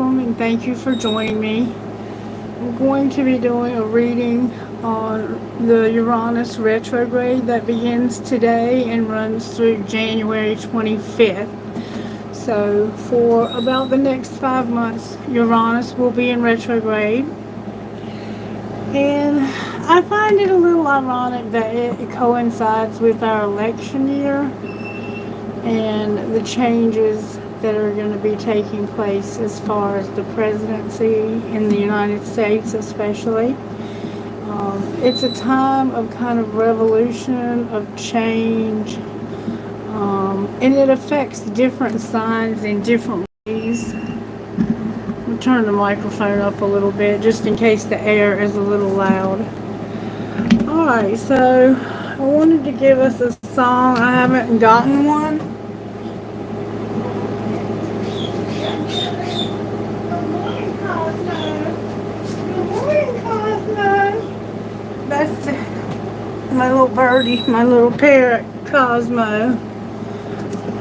welcome and thank you for joining me. I'm going to be doing a reading on the Uranus retrograde that begins today and runs through January 25th. So for about the next 5 months, Uranus will be in retrograde. And I find it a little ironic that it coincides with our election year and the changes that are going to be taking place as far as the presidency in the United States especially. It's a time of kind of revolution, of change, and it affects different signs in different ways. I'll turn the microphone up a little bit just in case the air is a little loud. Alright, so I wanted to give us a song. I haven't gotten one. That's my little birdie, my little parrot, Cosmo.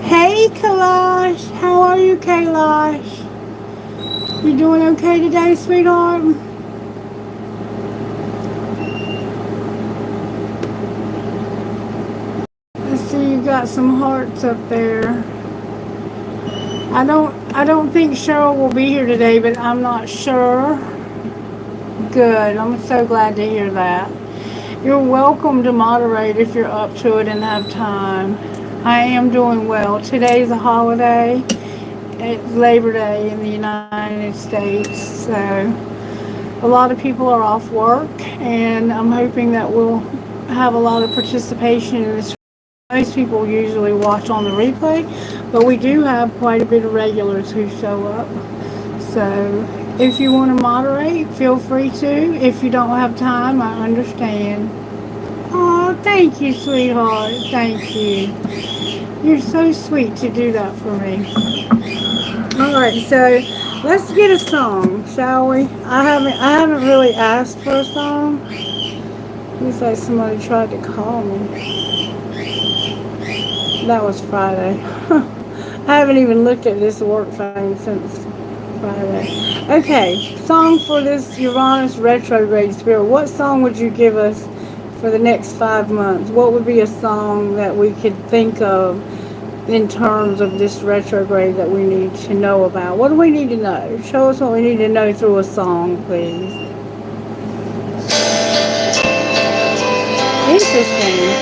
Hey, Kailash. How are you, Kailash? You doing okay today, sweetheart? I see you got some hearts up there. I don't think Cheryl will be here today, but I'm not sure. Good. I'm so glad to hear that. You're welcome to moderate if you're up to it and have time. I am doing well. Today's a holiday. It's Labor Day in the United States, so a lot of people are off work, and I'm hoping that we'll have a lot of participation in this. Most people usually watch on the replay, but we do have quite a bit of regulars who show up. So if you want to moderate, feel free to. If you don't have time, I understand. Oh, thank you, sweetheart. Thank you. You're so sweet to do that for me. Alright, so let's get a song, shall we? I haven't really asked for a song. Looks like somebody tried to call me. That was Friday. I haven't even looked at this work phone since Friday. Okay, song for this Uranus retrograde spirit. What song would you give us for the next 5 months? What would be a song that we could think of in terms of this retrograde that we need to know about? What do we need to know? Show us what we need to know through a song, please. Interesting.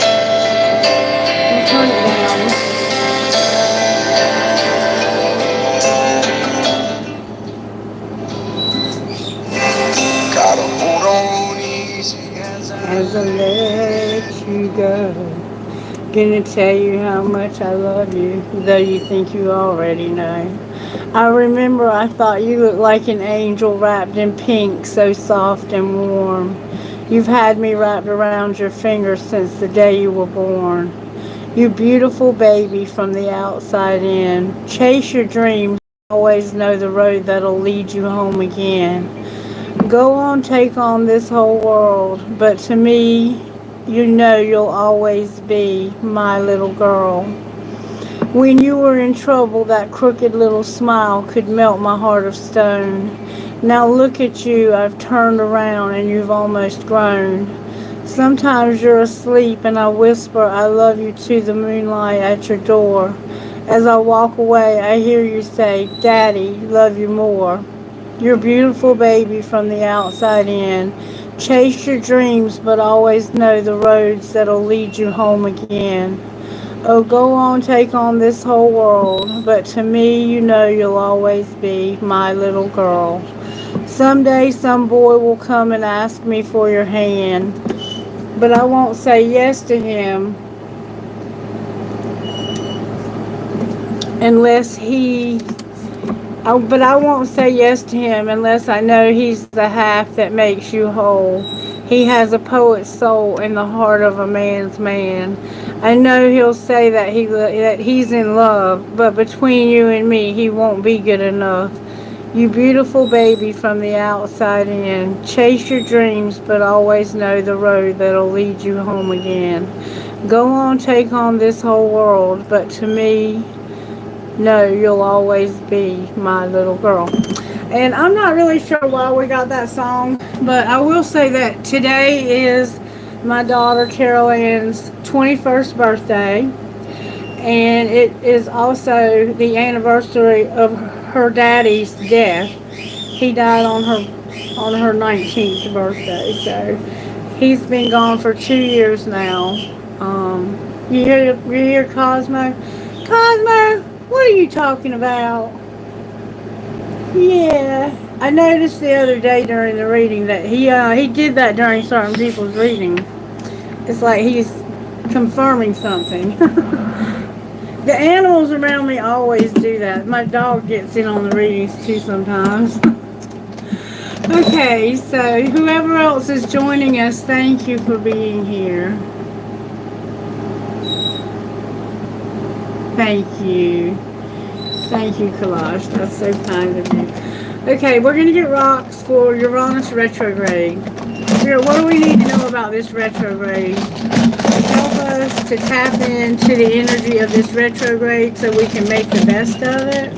I'll turn it down. Gotta hold on easy As I let you go. Gonna tell you how much I love you, though you think you already know. I remember I thought you looked like an angel wrapped in pink, so soft and warm. You've had me wrapped around your finger since the day you were born. You beautiful baby from the outside in. Chase your dreams, always know the road that'll lead you home again. Go on, take on this whole world, but to me, you know you'll always be my little girl. When you were in trouble, that crooked little smile could melt my heart of stone. Now look at you, I've turned around and you've almost grown. Sometimes you're asleep and I whisper I love you to the moonlight at your door. As I walk away, I hear you say, Daddy, love you more. You're beautiful baby from the outside in. Chase your dreams, but always know the roads that'll lead you home again. Oh, go on, take on this whole world, but to me, you know you'll always be my little girl. Someday some boy will come and ask me for your hand, but I won't say yes to him unless I won't say yes to him unless I know he's the half that makes you whole. He has a poet's soul in the heart of a man's man. I know he'll say that he's in love, but between you and me, he won't be good enough. You beautiful baby from the outside in. Chase your dreams, but always know the road that'll lead you home again. Go on, take on this whole world, but to me, no, you'll always be my little girl. And I'm not really sure why we got that song, but I will say that today is my daughter Carol Ann's 21st birthday, and it is also the anniversary of her daddy's death. He died on her 19th birthday, so he's been gone for 2 years now. You hear Cosmo? Cosmo, what are you talking about? Yeah, I noticed the other day during the reading that he did that during certain people's reading. It's like he's confirming something. The animals around me always do that. My dog gets in on the readings too sometimes. Okay, so whoever else is joining us, thank you for being here. Thank you. Thank you, Kalash. That's so kind of you. Okay, we're going to get rocks for Uranus retrograde. What do we need to know about this retrograde? Help us to tap into the energy of this retrograde so we can make the best of it.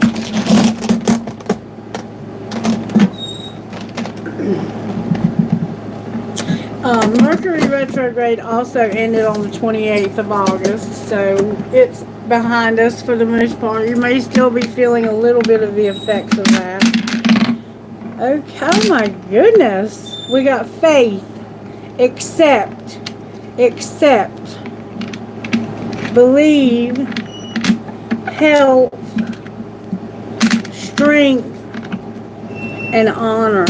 Mercury retrograde also ended on the 28th of August, so it's behind us for the most part. You may still be feeling a little bit of the effects of that. Okay, oh my goodness. We got faith, accept, believe, health, strength, and honor.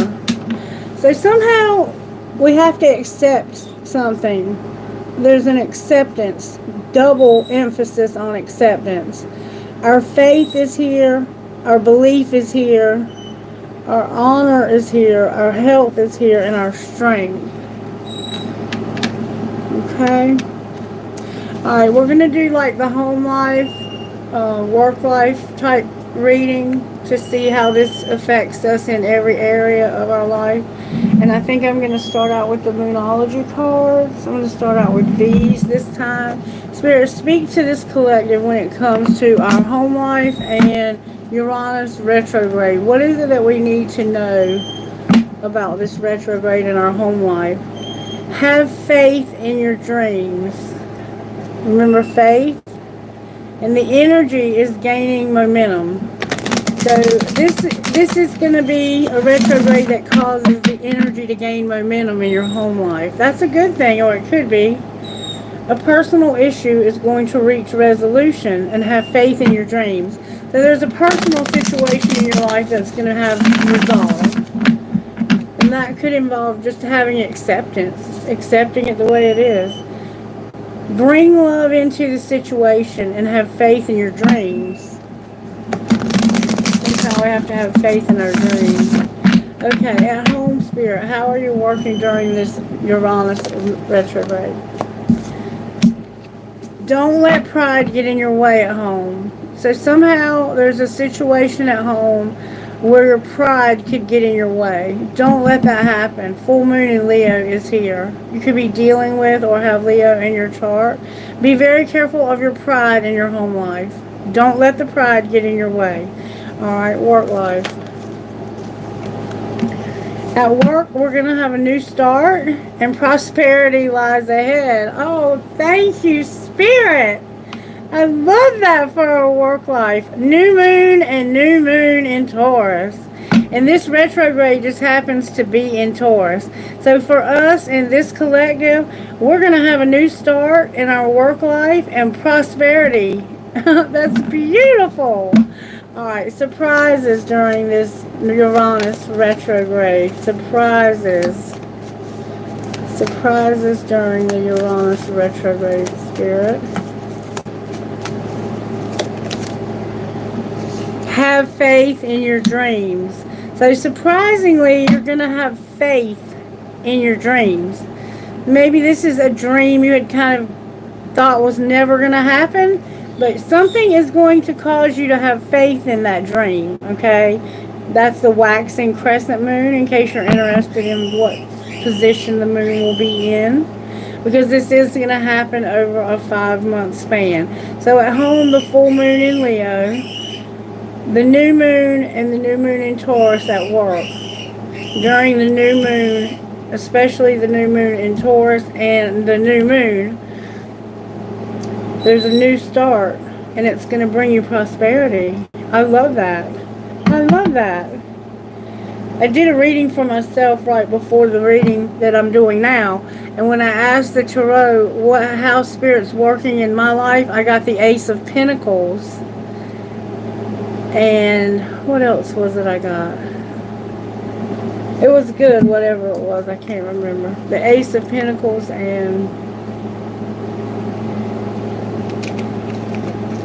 So somehow we have to accept something. There's an acceptance, double emphasis on acceptance. Our faith is here, our belief is here, our honor is here, our health is here, and our strength. Okay? Alright, we're going to do like the home life, work life type reading to see how this affects us in every area of our life. And I think I'm going to start out with the Moonology cards. I'm going to start out with these this time. Spirit, speak to this collective when it comes to our home life and Uranus retrograde. What is it that we need to know about this retrograde in our home life? Have faith in your dreams. Remember faith? And the energy is gaining momentum. So this is going to be a retrograde that causes the energy to gain momentum in your home life. That's a good thing, or it could be. A personal issue is going to reach resolution, and have faith in your dreams. So there's a personal situation in your life that's going to have resolve. And that could involve just having acceptance, accepting it the way it is. Bring love into the situation and have faith in your dreams. That's how we have to have faith in our dreams. Okay, at home, Spirit, how are you working during this Uranus retrograde? Don't let pride get in your way at home. So somehow there's a situation at home where your pride could get in your way. Don't let that happen. Full moon in Leo is here. You could be dealing with or have Leo in your chart. Be very careful of your pride in your home life. Don't let the pride get in your way. Alright, work life. At work, we're going to have a new start, and prosperity lies ahead. Oh, thank you, Spirit. I love that for our work life. New moon and new moon in Taurus. And this retrograde just happens to be in Taurus. So for us in this collective, we're going to have a new start in our work life and prosperity. That's beautiful. Alright, surprises during this Uranus retrograde. Surprises. Surprises during the Uranus retrograde, Spirit. Have faith in your dreams. So surprisingly, you're going to have faith in your dreams. Maybe this is a dream you had kind of thought was never going to happen, but something is going to cause you to have faith in that dream, okay? That's the waxing crescent moon, in case you're interested in what position the moon will be in, because this is going to happen over a 5-month span. So at home, the full moon in Leo, the new moon and the new moon in Taurus at work. During the new moon, especially the new moon in Taurus and the new moon, there's a new start, and it's going to bring you prosperity. I love that. I love that. I did a reading for myself right before the reading that I'm doing now, and when I asked the tarot how Spirit's working in my life, I got the Ace of Pentacles. And what else was it I got? It was good, whatever it was. I can't remember. The Ace of Pentacles and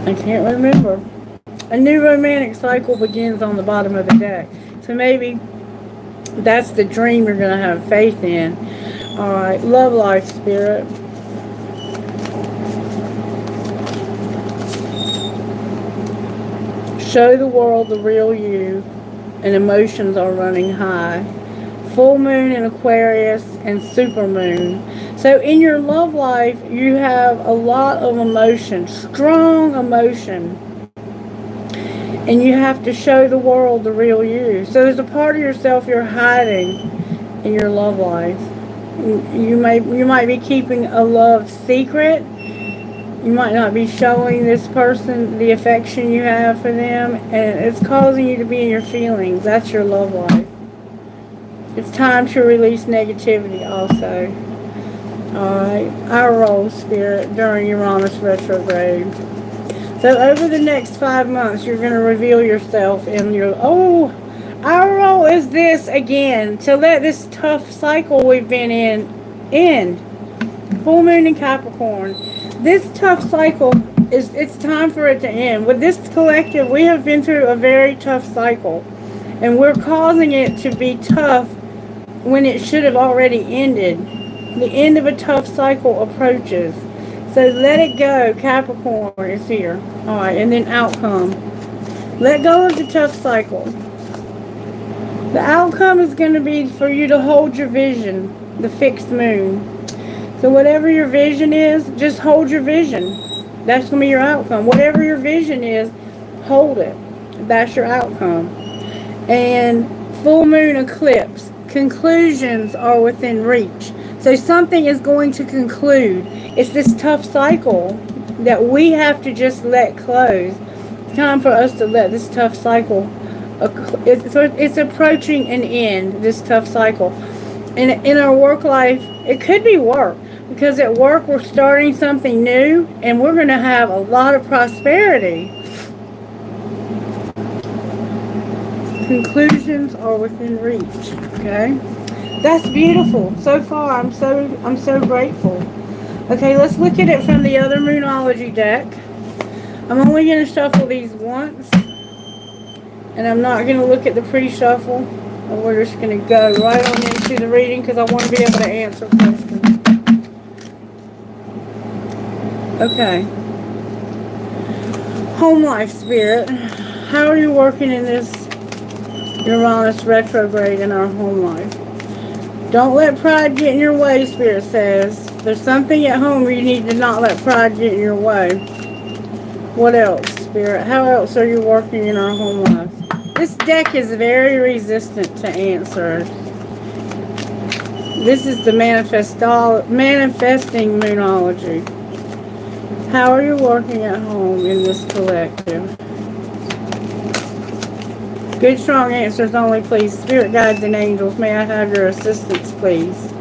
I can't remember. A new romantic cycle begins on the bottom of the deck. So maybe that's the dream you're going to have faith in. Alright, love life, Spirit. Show the world the real you, and emotions are running high. Full moon in Aquarius and super moon. So in your love life, you have a lot of emotion, strong emotion. And you have to show the world the real you. So there's a part of yourself you're hiding in your love life. You might be keeping a love secret. You might not be showing this person the affection you have for them, and it's causing you to be in your feelings. That's your love life. It's time to release negativity also. Alright, our role, Spirit, during Uranus retrograde. So over the next 5 months, you're going to reveal yourself in your... Oh, our role is this again, to let this tough cycle we've been in end. Full moon in Capricorn. This tough cycle, it's time for it to end. With this collective, we have been through a very tough cycle. And we're causing it to be tough when it should have already ended. The end of a tough cycle approaches. So let it go. Capricorn is here. Alright, and then outcome. Let go of the tough cycle. The outcome is going to be for you to hold your vision. The fixed moon. So whatever your vision is, just hold your vision. That's going to be your outcome. Whatever your vision is, hold it. That's your outcome. And full moon eclipse. Conclusions are within reach. So something is going to conclude. It's this tough cycle that we have to just let close. It's time for us to let this tough cycle, it's approaching an end, this tough cycle. In our work life, it could be work. Because at work, we're starting something new, and we're going to have a lot of prosperity. Conclusions are within reach. Okay, that's beautiful. So far, I'm so grateful. Okay, let's look at it from the other Moonology deck. I'm only going to shuffle these once, and I'm not going to look at the pre-shuffle. And we're just going to go right on into the reading because I want to be able to answer questions. Okay. Home life, Spirit. How are you working in this Uranus retrograde in our home life? Don't let pride get in your way, Spirit says. There's something at home where you need to not let pride get in your way. What else, Spirit? How else are you working in our home life? This deck is very resistant to answers. This is the manifesting Moonology. How are you working at home in this collective? Good, strong answers only, please. Spirit guides and angels, may I have your assistance, please?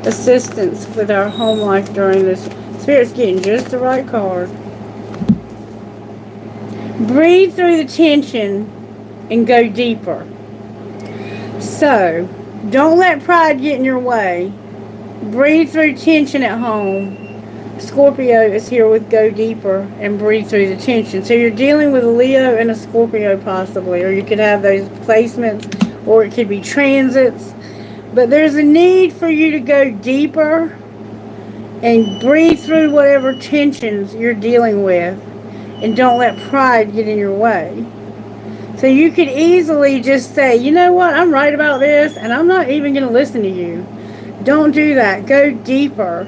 Assistance with our home life during this. Spirit's getting just the right card. Breathe through the tension and go deeper. So, don't let pride get in your way. Breathe through tension at home. Scorpio is here with go deeper and breathe through the tension. So you're dealing with a Leo and a Scorpio possibly, or you could have those placements, or it could be transits. But there's a need for you to go deeper and breathe through whatever tensions you're dealing with, and don't let pride get in your way. So you could easily just say, you know what, I'm right about this, and I'm not even going to listen to you. Don't do that. Go deeper.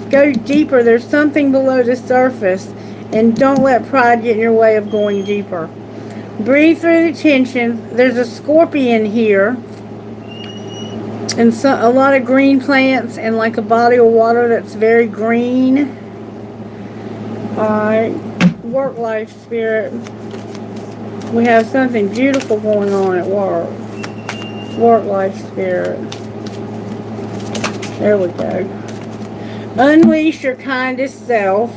Go deeper. There's something below the surface, and don't let pride get in your way of going deeper. Breathe through the tension. There's a scorpion here. And a lot of green plants and like a body of water that's very green. Alright. Work life spirit. We have something beautiful going on at work. Work life spirit. There we go. Unleash your kindest self.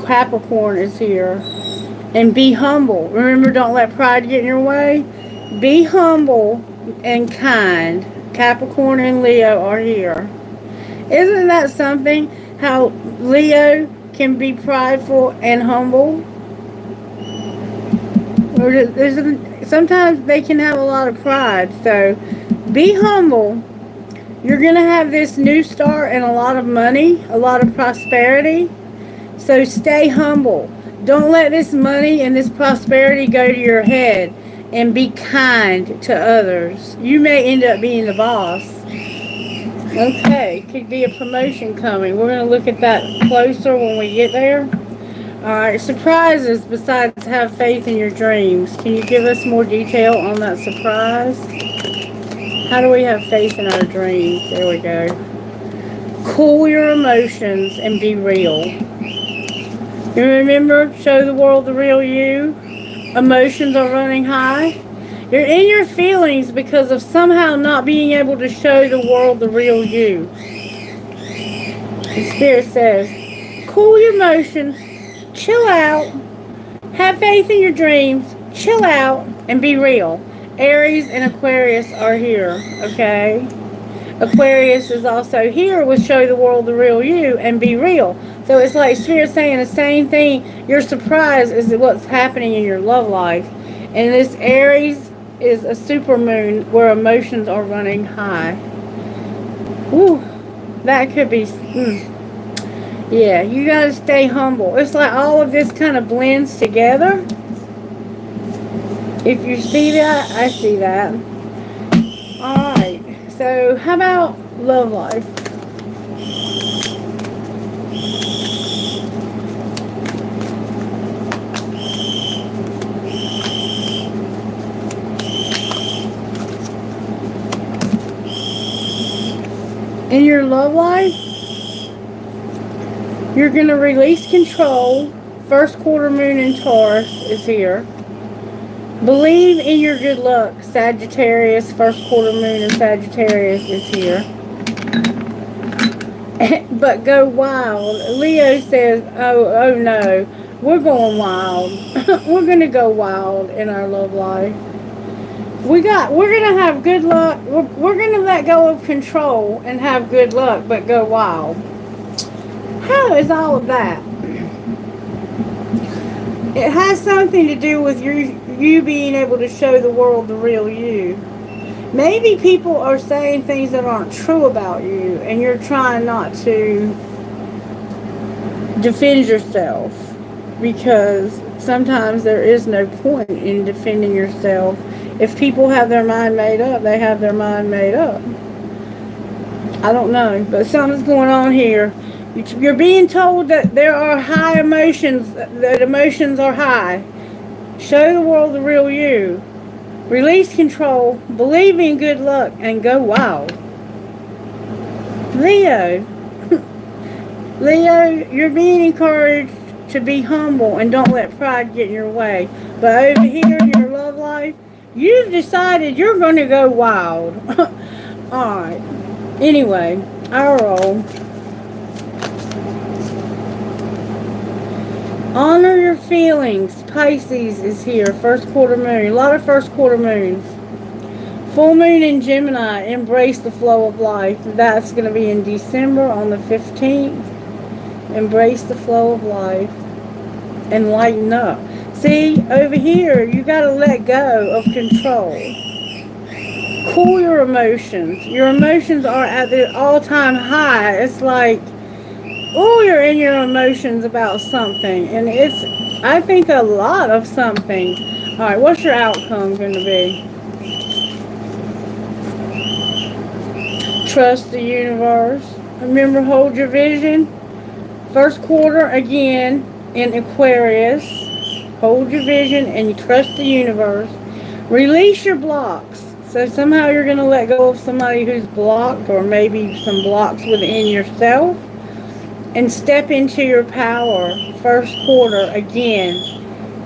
Capricorn is here. And be humble. Remember, don't let pride get in your way. Be humble and kind. Capricorn and Leo are here. Isn't that something? How Leo can be prideful and humble? Sometimes they can have a lot of pride. So be humble. You're going to have this new start and a lot of money, a lot of prosperity. So stay humble. Don't let this money and this prosperity go to your head. And be kind to others. You may end up being the boss. Okay, could be a promotion coming. We're going to look at that closer when we get there. Alright, surprises besides have faith in your dreams. Can you give us more detail on that surprise? How do we have faith in our dreams? There we go. Cool your emotions and be real. You remember, show the world the real you. Emotions are running high. You're in your feelings because of somehow not being able to show the world the real you. The Spirit says, cool your emotions, chill out, have faith in your dreams, chill out, and be real. Aries and Aquarius are here, okay? Aquarius is also here with show the world the real you and be real. So it's like Spirit saying the same thing. Your surprise is what's happening in your love life. And this Aries is a supermoon where emotions are running high. Woo, that could be... Yeah, you got to stay humble. It's like all of this kind of blends together. If you see that, I see that. Alright, so how about love life? In your love life, you're going to release control. First quarter moon in Taurus is here. Believe in your good luck. Sagittarius, first quarter moon in Sagittarius is here. But go wild. Leo says, oh no, we're going wild. We're going to go wild in our love life. We're going to have good luck. We're going to let go of control and have good luck, but go wild. How is all of that? It has something to do with you being able to show the world the real you. Maybe people are saying things that aren't true about you, and you're trying not to defend yourself, because sometimes there is no point in defending yourself. If people have their mind made up, they have their mind made up. I don't know, but something's going on here. You're being told that there are high emotions, that emotions are high. Show the world the real you. Release control, believe in good luck, and go wild. Leo. Leo, you're being encouraged to be humble and don't let pride get in your way. But over here in your love life, you've decided you're going to go wild. Alright. Anyway, our roll. Honor your feelings. Pisces is here. First quarter moon. A lot of first quarter moons. Full moon in Gemini. Embrace the flow of life. That's going to be in December on the 15th. Embrace the flow of life. And lighten up. See, over here, you got to let go of control. Cool your emotions. Your emotions are at the all-time high. It's like, oh, you're in your emotions about something. And it's, I think, a lot of something. All right, what's your outcome going to be? Trust the universe. Remember, hold your vision. First quarter, again, in Aquarius. Hold your vision and you trust the universe. Release your blocks. So somehow you're going to let go of somebody who's blocked, or maybe some blocks within yourself, and step into your power. First quarter again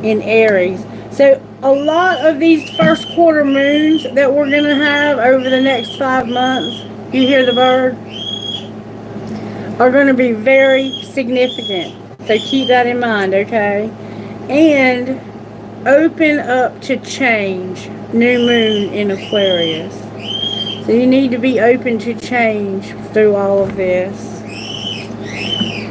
in Aries. So a lot of these first quarter moons that we're going to have over the next 5 months, you hear the bird, are going to be very significant. So keep that in mind, okay? And open up to change. New moon in Aquarius. So you need to be open to change through all of this.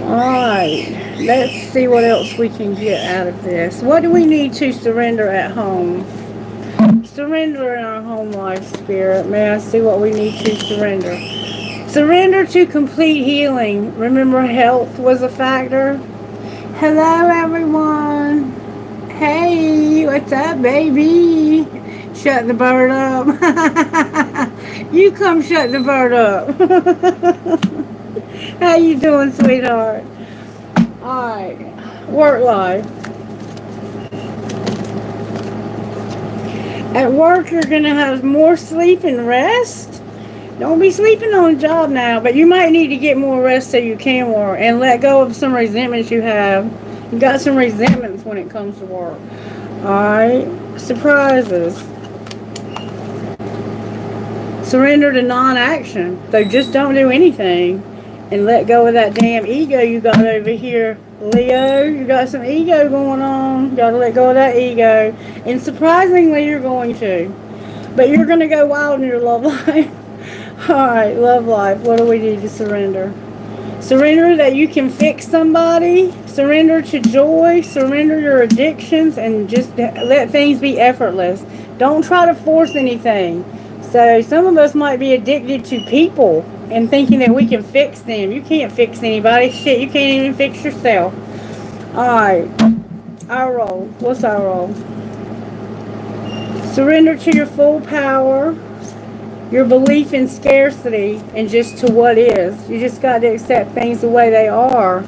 Alright, let's see what else we can get out of this. What do we need to surrender at home? Surrender in our home life, Spirit. May I see what we need to surrender? Surrender to complete healing. Remember, health was a factor. Hello, everyone. Hey, what's up, baby? Shut the bird up. You come shut the bird up. How you doing, sweetheart? Alright, work life. At work, you're going to have more sleep and rest. Don't be sleeping on the job now, but you might need to get more rest so you can work and let go of some resentments you have. You got some resentments when it comes to work. Alright, surprises. Surrender to non-action. So just don't do anything. And let go of that damn ego you got over here, Leo. You got some ego going on. You got to let go of that ego. And surprisingly, you're going to. But you're going to go wild in your love life. Alright, love life. What do we need to surrender? Surrender that you can fix somebody. Surrender to joy. Surrender your addictions. And just let things be effortless. Don't try to force anything. So some of us might be addicted to people and thinking that we can fix them. You can't fix anybody. Shit, you can't even fix yourself. Alright. Our role. What's our role? Surrender to your full power. Your belief in scarcity and just to what is. You just got to accept things the way they are.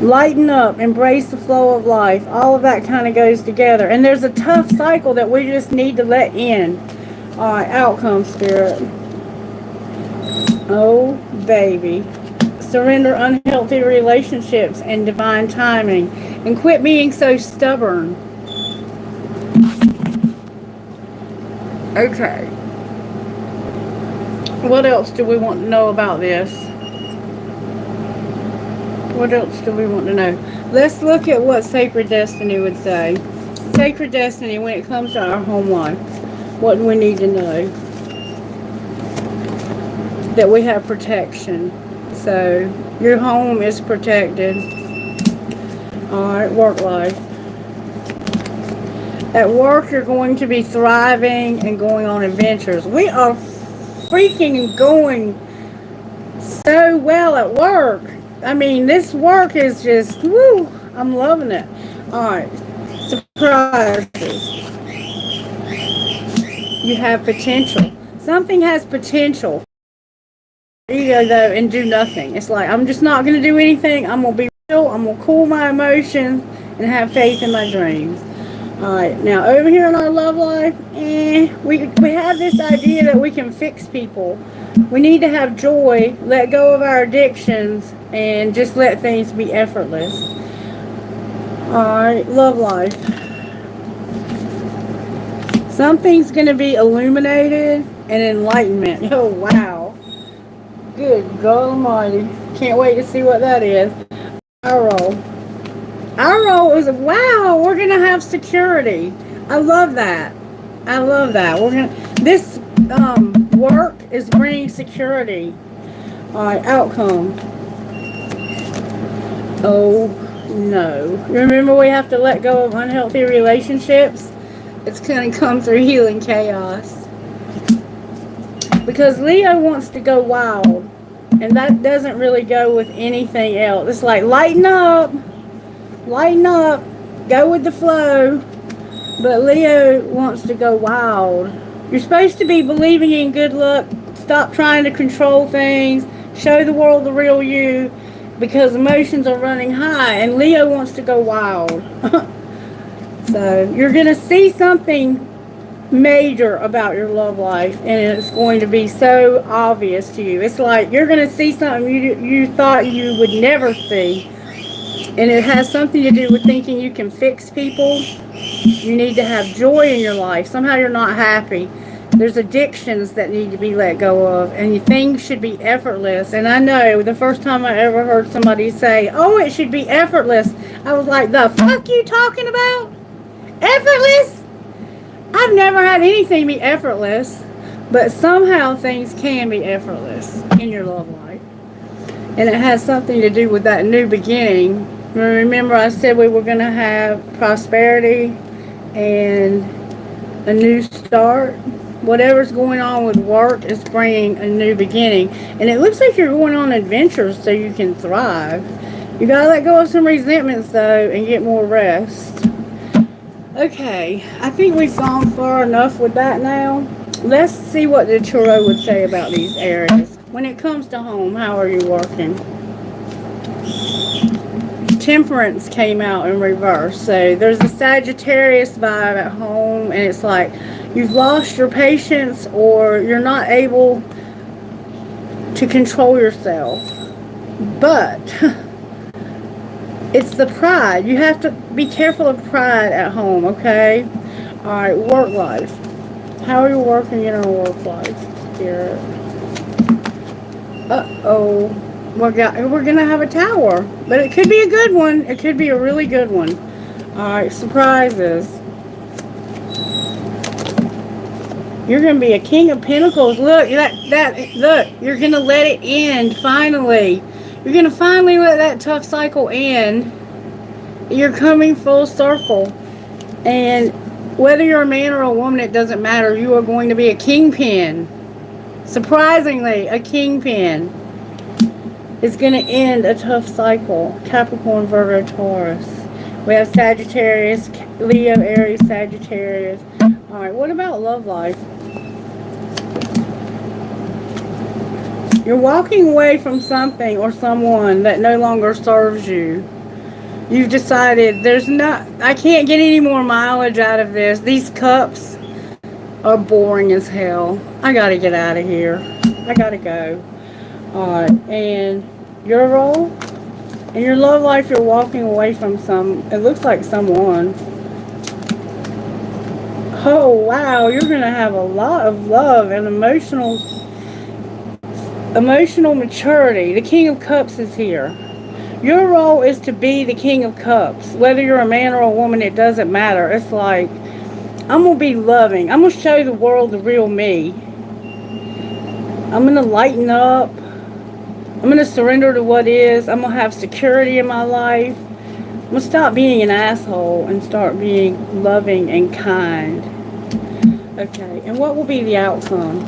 Lighten up. Embrace the flow of life. All of that kind of goes together. And there's a tough cycle that we just need to let in. Alright, outcome, Spirit. Oh, baby. Surrender unhealthy relationships and divine timing. And quit being so stubborn. Okay. What else do we want to know about this? What else do we want to know? Let's look at what Sacred Destiny would say. Sacred Destiny, when it comes to our home life, what do we need to know? That we have protection. So, your home is protected. Alright, work life. At work, you're going to be thriving and going on adventures. We are freaking going so well at work. I mean, this work is just, woo, I'm loving it. Alright, surprises. You have potential. Something has potential. Ego, though, and do nothing. It's like, I'm just not going to do anything. I'm going to be real. I'm going to cool my emotions and have faith in my dreams. Alright, now over here in our love life, we have this idea that we can fix people. We need to have joy, let go of our addictions, and just let things be effortless. Alright, love life. Something's going to be illuminated and enlightenment. Oh, wow. Good God Almighty. Can't wait to see what that is. Our role. Our role is, wow, we're going to have security. I love that. I love that. We're going to, this work is bringing security. Alright, outcome. Oh, no. Remember, we have to let go of unhealthy relationships. It's going to come through healing chaos. Because Leo wants to go wild. And that doesn't really go with anything else. It's like, lighten up. Lighten up. Go with the flow. But Leo wants to go wild. You're supposed to be believing in good luck. Stop trying to control things. Show the world the real you. because emotions are running high and Leo wants to go wild. So you're going to see something major about your love life, and it's going to be so obvious to you. It's like you're going to see something you thought you would never see, and it has something to do with thinking you can fix people. You need to have joy in your life. Somehow you're not happy. There's addictions that need to be let go of, and things should be effortless. And I know the first time I ever heard somebody say, oh, it should be effortless, I was like, the fuck you talking about? Effortless? I've never had anything be effortless, but somehow things can be effortless in your love life. And it has something to do with that new beginning. Remember I said we were going to have prosperity and a new start? Whatever's going on with work is bringing a new beginning. And it looks like you're going on adventures so you can thrive. You got to let go of some resentments, though, and get more rest. Okay, I think we've gone far enough with that now. Let's see what the tarot would say about these areas. When it comes to home, how are you working? Temperance came out in reverse. So there's a Sagittarius vibe at home, and it's like you've lost your patience or you're not able to control yourself. But it's the pride. You have to be careful of pride at home, okay? Alright, work life. How are you working in our work life here? Uh-oh. We're going to have a tower. But it could be a good one. It could be a really good one. Alright, surprises. You're going to be a King of Pentacles. Look, look, you're going to let it end, finally. You're going to finally let that tough cycle end. You're coming full circle. And whether you're a man or a woman, it doesn't matter. You are going to be a kingpin. Surprisingly, a kingpin is going to end a tough cycle. Capricorn, Virgo, Taurus. We have Sagittarius, Leo, Aries, Sagittarius. Alright, what about love life? You're walking away from something or someone that no longer serves you. You've decided I can't get any more mileage out of this. These cups are boring as hell. I gotta get out of here. I gotta go. Alright, and your role? In your love life, you're walking away from it looks like someone. Oh, wow, you're going to have a lot of love and emotional maturity. The King of Cups is here. Your role is to be the King of Cups. Whether you're a man or a woman, it doesn't matter. It's like, I'm going to be loving. I'm going to show the world the real me. I'm going to lighten up. I'm going to surrender to what is. I'm going to have security in my life. I'm going to stop being an asshole and start being loving and kind. Okay, and what will be the outcome?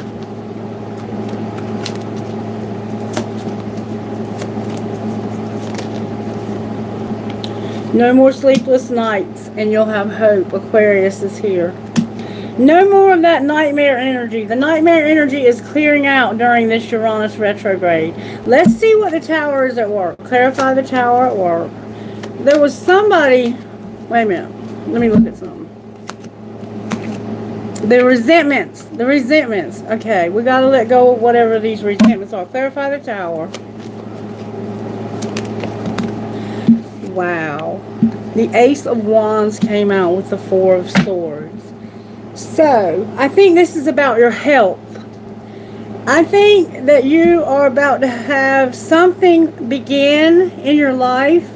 No more sleepless nights, and you'll have hope. Aquarius is here. No more of that nightmare energy. The nightmare energy is clearing out during this Uranus retrograde. Let's see what the tower is at work. Clarify the tower at work. There was somebody... Wait a minute. Let me look at something. The resentments. The resentments. Okay, we got to let go of whatever these resentments are. Clarify the tower. Wow. The Ace of Wands came out with the Four of Swords. So, I think this is about your health. I think that you are about to have something begin in your life.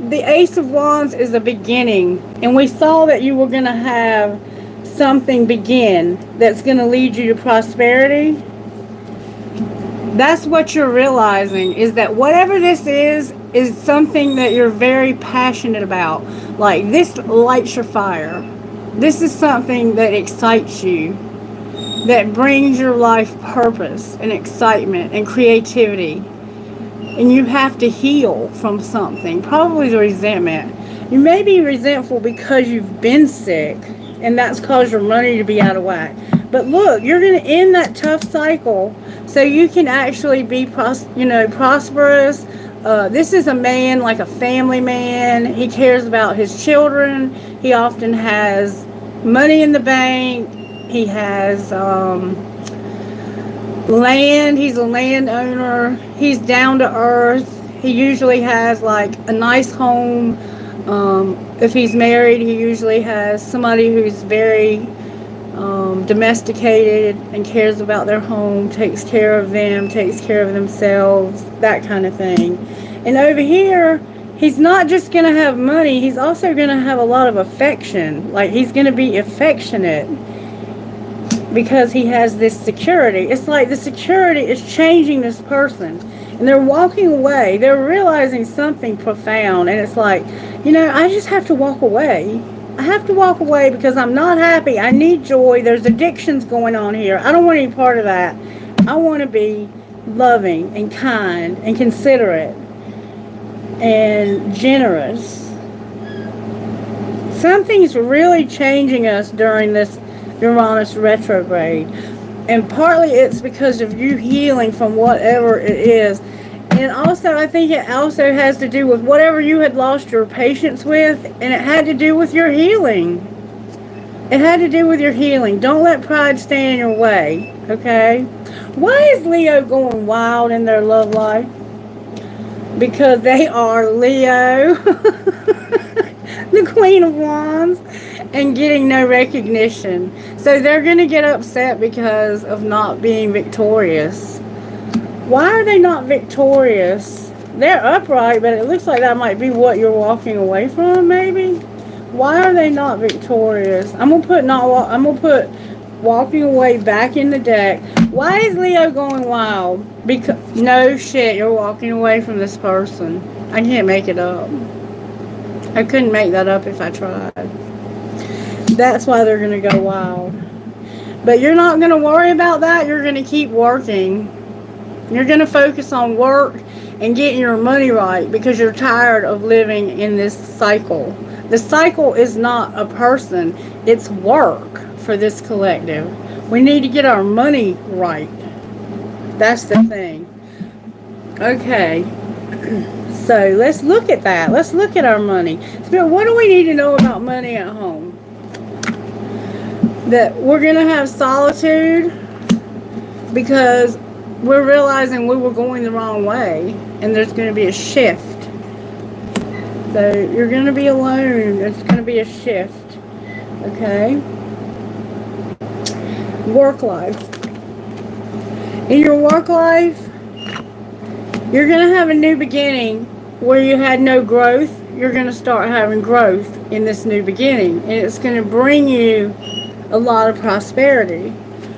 The Ace of Wands is a beginning. And we saw that you were going to have something begin that's going to lead you to prosperity. That's what you're realizing, is that whatever this is something that you're very passionate about. Like, this lights your fire. This is something that excites you, that brings your life purpose and excitement and creativity. And you have to heal from something, probably the resentment. You may be resentful because you've been sick, and that's caused your money to be out of whack. But look, you're going to end that tough cycle so you can actually be prosperous, This is a man, like a family man. He cares about his children. He often has money in the bank. He has land. He's a landowner. He's down to earth. He usually has like a nice home. If he's married, he usually has somebody who's very domesticated and cares about their home, takes care of them, takes care of themselves, that kind of thing. And over here, he's not just going to have money, he's also going to have a lot of affection. Like, he's going to be affectionate because he has this security. It's like the security is changing this person. And they're walking away. They're realizing something profound. And it's like, you know, I just have to walk away. I have to walk away because I'm not happy. I need joy. There's addictions going on here. I don't want any part of that. I want to be loving and kind and considerate and generous. Something's really changing us during this Uranus retrograde. And partly it's because of you healing from whatever it is. And also, I think it also has to do with whatever you had lost your patience with, and it had to do with your healing. It had to do with your healing. Don't let pride stand in your way, okay? Why is Leo going wild in their love life? Because they are Leo, the Queen of Wands, and getting no recognition. So they're going to get upset because of not being victorious. Why are they not victorious? They're upright, but it looks like that might be what you're walking away from, maybe. Why are they not victorious? I'm gonna put walking away back in the deck. Why is Leo going wild? Because no shit, you're walking away from this person. I can't make it up. I couldn't make that up if I tried. That's why they're gonna go wild. But you're not gonna worry about that. You're gonna keep working. You're going to focus on work and getting your money right because you're tired of living in this cycle. The cycle is not a person, it's work for this collective. We need to get our money right. That's the thing. Okay, so let's look at that. Let's look at our money. So what do we need to know about money at home? That we're going to have solitude because we're realizing we were going the wrong way, and there's going to be a shift. So you're going to be alone. It's going to be a shift. Okay? Work life. In your work life, you're going to have a new beginning where you had no growth. You're going to start having growth in this new beginning, and it's going to bring you a lot of prosperity.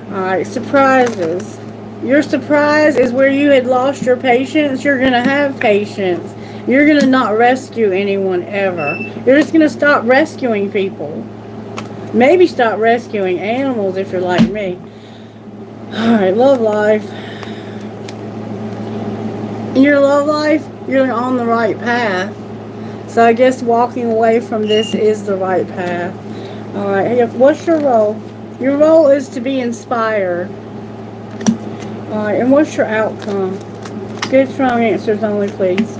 All right, surprises. Your surprise is where you had lost your patience. You're going to have patience. You're going to not rescue anyone ever. You're just going to stop rescuing people. Maybe stop rescuing animals if you're like me. Alright, love life. In your love life, you're on the right path. So I guess walking away from this is the right path. Alright, what's your role? Your role is to be inspired. Alright, and what's your outcome? Good, strong answers only, please.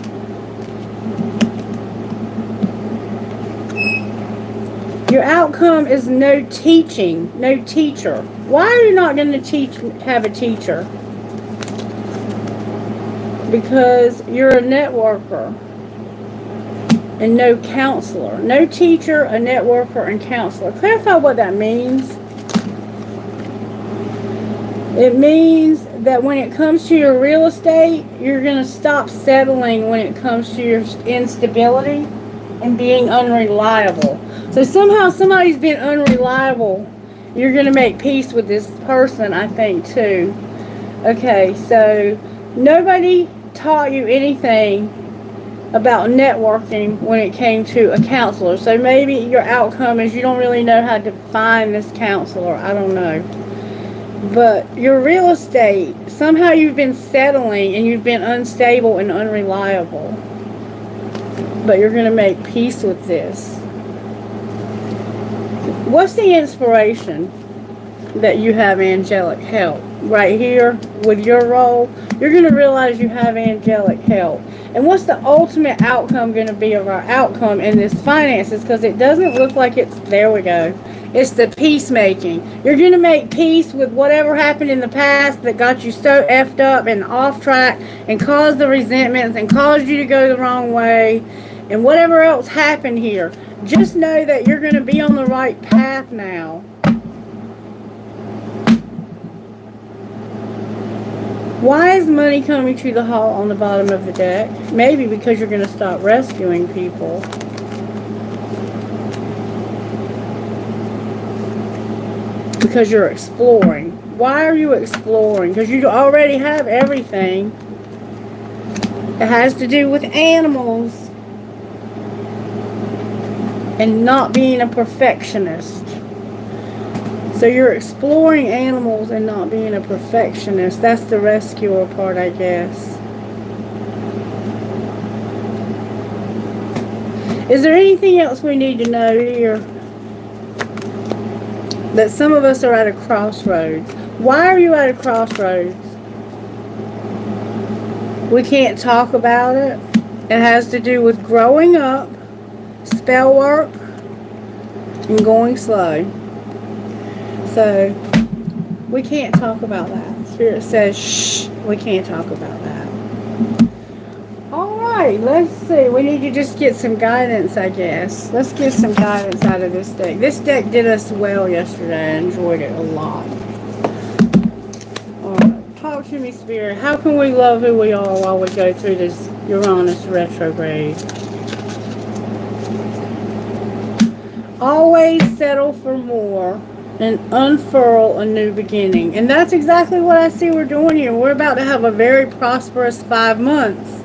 Your outcome is no teaching, no teacher. Why are you not going to have a teacher? Because you're a networker and no counselor. No teacher, a networker, and counselor. Clarify what that means. It means that when it comes to your real estate, you're going to stop settling when it comes to your instability and being unreliable. So somehow somebody's been unreliable. You're going to make peace with this person, I think, too. Okay, so nobody taught you anything about networking when it came to a counselor. So maybe your outcome is you don't really know how to find this counselor. I don't know. But your real estate, somehow you've been settling and you've been unstable and unreliable. But you're going to make peace with this. What's the inspiration that you have angelic help? Right here with your role, you're going to realize you have angelic help. And what's the ultimate outcome going to be of our outcome in this finances? Because it doesn't look like it's, there we go. It's the peacemaking. You're going to make peace with whatever happened in the past that got you so effed up and off track and caused the resentments and caused you to go the wrong way and whatever else happened here. Just know that you're going to be on the right path now. Why is money coming to the halt on the bottom of the deck? Maybe because you're going to stop rescuing people. Because you're exploring. Why are you exploring? Because you already have everything. It has to do with animals. And not being a perfectionist. So you're exploring animals and not being a perfectionist. That's the rescuer part, I guess. Is there anything else we need to know here? That some of us are at a crossroads. Why are you at a crossroads? We can't talk about it. It has to do with growing up, spell work, and going slow. So, we can't talk about that. Spirit says, shh, we can't talk about that. Alright, let's see. We need to just get some guidance, I guess. Let's get some guidance out of this deck. This deck did us well yesterday. I enjoyed it a lot. Alright, talk to me, Spirit. How can we love who we are while we go through this Uranus retrograde? Always settle for more. And unfurl a new beginning. And that's exactly what I see we're doing here. We're about to have a very prosperous 5 months.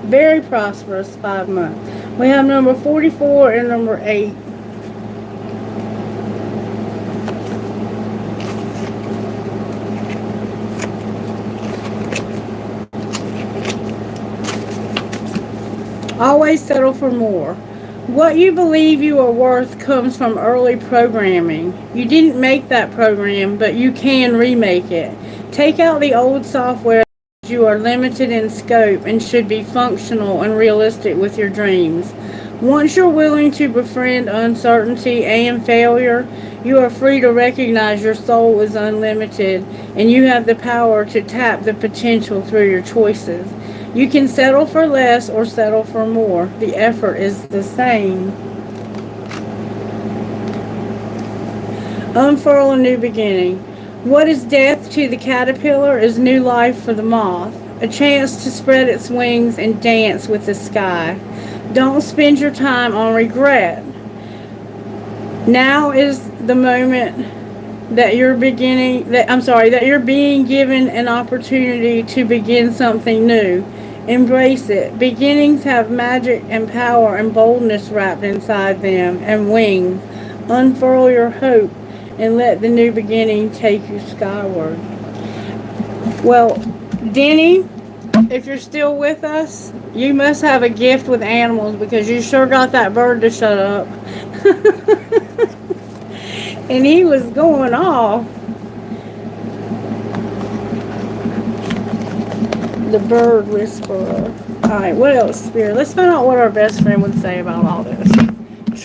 Very prosperous 5 months. We have number 44 and number 8. Always settle for more. What you believe you are worth comes from early programming. You didn't make that program, but you can remake it. Take out the old software. You are limited in scope and should be functional and realistic with your dreams. Once you're willing to befriend uncertainty and failure, you are free to recognize your soul is unlimited and you have the power to tap the potential through your choices. You can settle for less or settle for more. The effort is the same. Unfurl a new beginning. What is death to the caterpillar is new life for the moth. A chance to spread its wings and dance with the sky. Don't spend your time on regret. Now is the moment that you're that you're being given an opportunity to begin something new. Embrace it. Beginnings have magic and power and boldness wrapped inside them and wings. Unfurl your hope and let the new beginning take you skyward. Well, Denny, if you're still with us, you must have a gift with animals because you sure got that bird to shut up. And he was going off. The bird whisperer. Alright, what else, Spirit? Let's find out what our best friend would say about all this.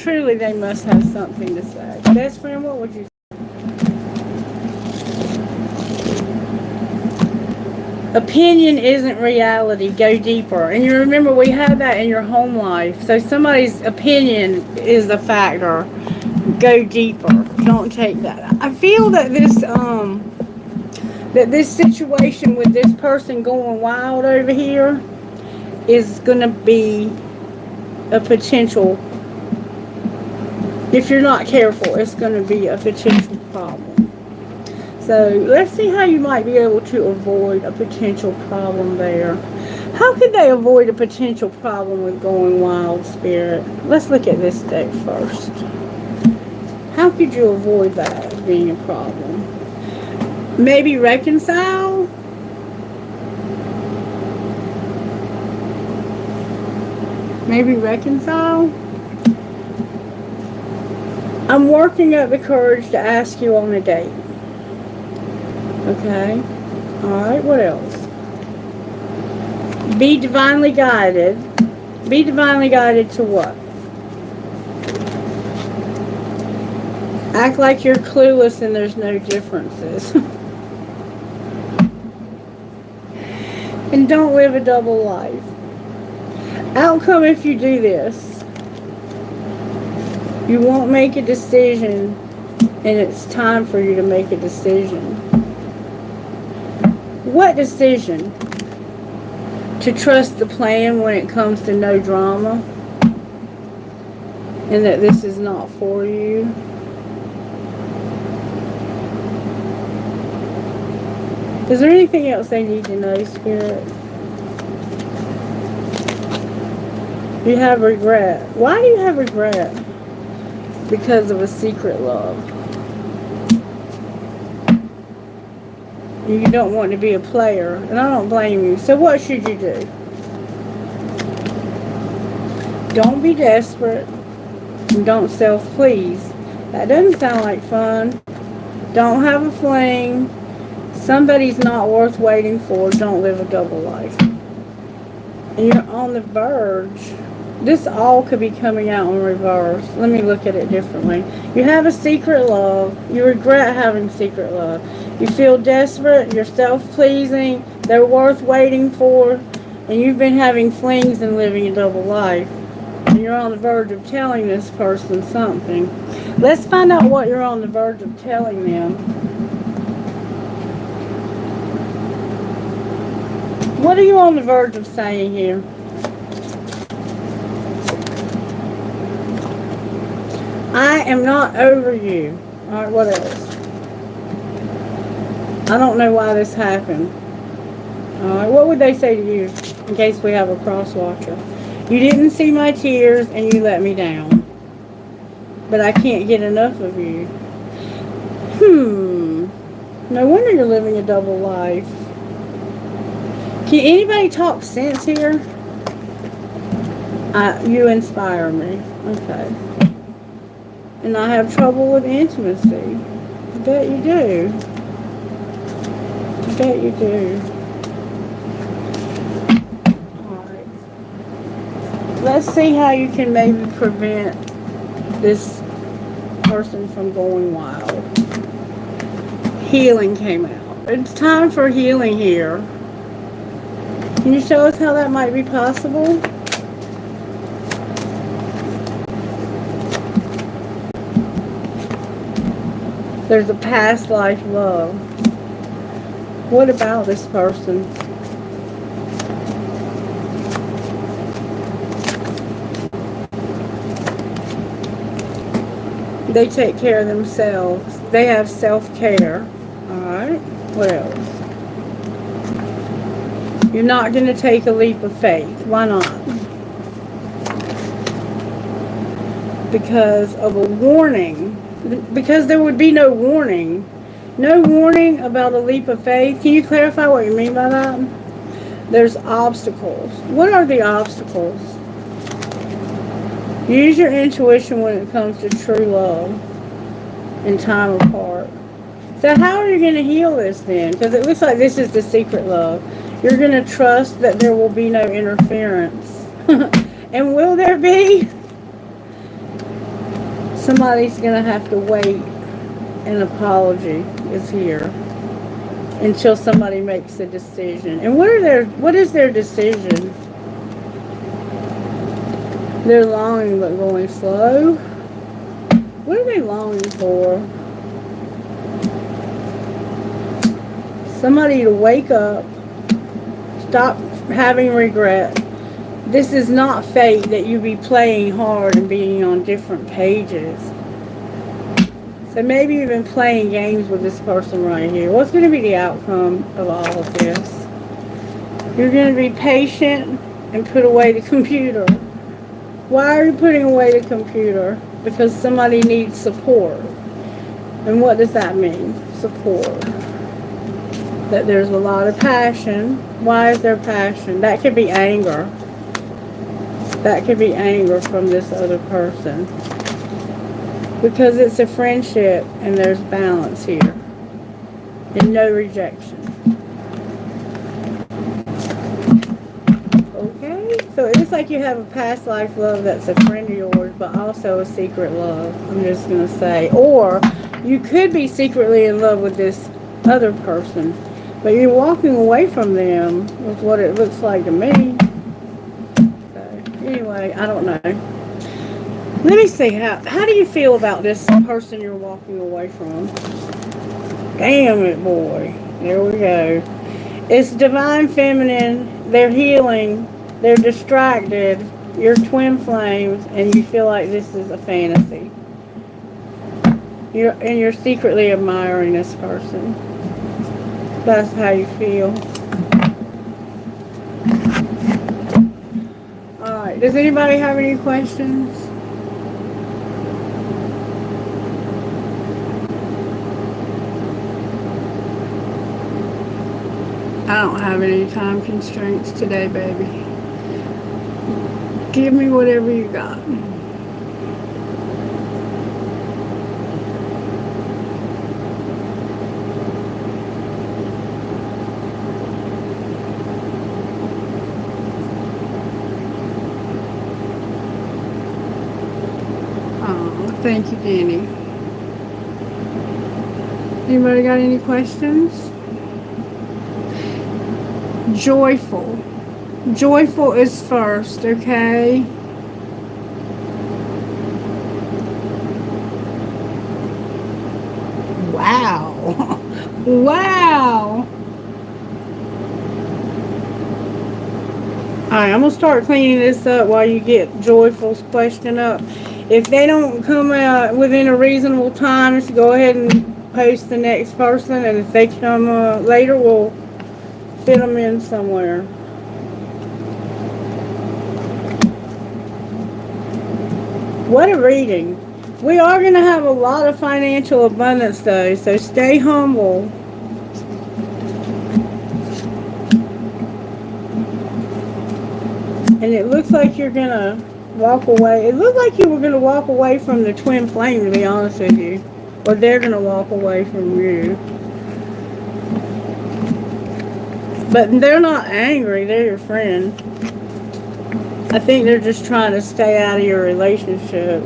Truly, they must have something to say. Best friend, what would you say? Opinion isn't reality. Go deeper. And you remember we had that in your home life. So somebody's opinion is the factor. Go deeper. Don't take that. I feel that this situation with this person going wild over here is going to be a potential. If you're not careful, it's going to be a potential problem. So let's see how you might be able to avoid a potential problem there. How could they avoid a potential problem with going wild, Spirit? Let's look at this deck first. How could you avoid that being a problem? Maybe reconcile? Maybe reconcile? I'm working up the courage to ask you on a date. Okay. Alright, what else? Be divinely guided. Be divinely guided to what? Act like you're clueless and there's no differences. And don't live a double life. Outcome if you do this. You won't make a decision, and it's time for you to make a decision. What decision? To trust the plan when it comes to no drama, and that this is not for you. Is there anything else they need to know, Spirit? You have regret. Why do you have regret? Because of a secret love. You don't want to be a player, and I don't blame you. So what should you do? Don't be desperate, and don't self-please. That doesn't sound like fun. Don't have a fling. Somebody's not worth waiting for. Don't live a double life. And you're on the verge. This all could be coming out in reverse. Let me look at it differently. You have a secret love. You regret having secret love. You feel desperate. You're self-pleasing. They're worth waiting for. And you've been having flings and living a double life. And you're on the verge of telling this person something. Let's find out what you're on the verge of telling them. What are you on the verge of saying here? I am not over you. Alright, what else? I don't know why this happened. Alright, what would they say to you in case we have a cross watcher? You didn't see my tears and you let me down. But I can't get enough of you. No wonder you're living a double life. Can anybody talk sense here? You inspire me. Okay. And I have trouble with intimacy. I bet you do. I bet you do. Alright. Let's see how you can maybe prevent this person from going wild. Healing came out. It's time for healing here. Can you show us how that might be possible? There's a past life love. What about this person? They take care of themselves. They have self-care. Alright. What else? You're not going to take a leap of faith. Why not? Because of a warning. Because there would be no warning. No warning about a leap of faith. Can you clarify what you mean by that? There's obstacles. What are the obstacles? Use your intuition when it comes to true love and time apart. So how are you going to heal this then? Because it looks like this is the secret love. You're going to trust that there will be no interference. And will there be? Somebody's going to have to wait. An apology is here until somebody makes a decision. And what is their decision? They're longing but going slow. What are they longing for? Somebody to wake up. Stop having regret. This is not fate that you be playing hard and being on different pages. So maybe you've been playing games with this person right here. What's going to be the outcome of all of this? You're going to be patient and put away the computer. Why are you putting away the computer? Because somebody needs support. And what does that mean? Support. That there's a lot of passion. Why is there passion? That could be anger. That could be anger from this other person. Because it's a friendship and there's balance here. And no rejection. So it looks like you have a past life love that's a friend of yours, but also a secret love. I'm just going to say. Or you could be secretly in love with this other person, but you're walking away from them with what it looks like to me. So anyway, I don't know. Let me see. How do you feel about this person you're walking away from? Damn it, boy. There we go. It's divine feminine. They're healing. They're distracted. You're twin flames, and you feel like this is a fantasy. You're secretly admiring this person. That's how you feel. All right. Does anybody have any questions? I don't have any time constraints today, baby. Give me whatever you got. Oh, thank you, Danny. Anybody got any questions? Joyful. Joyful is first, okay? Wow. Wow. Alright, I'm going to start cleaning this up while you get Joyful's question up. If they don't come out within a reasonable time, just go ahead and post the next person. And if they come later, we'll fit them in somewhere. What a reading. We are going to have a lot of financial abundance though, so stay humble. And it looks like you're going to walk away. It looked like you were going to walk away from the twin flame, to be honest with you. Or they're going to walk away from you. But they're not angry. They're your friend. I think they're just trying to stay out of your relationship.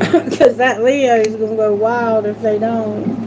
Because that Leo is going to go wild if they don't.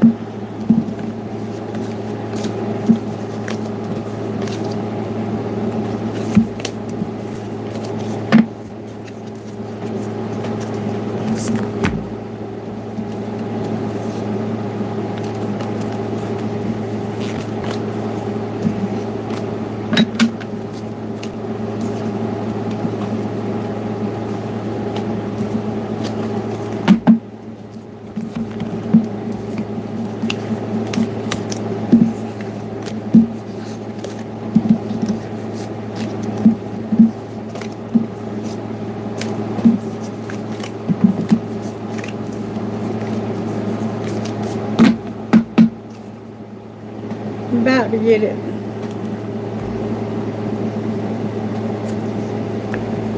About to get it.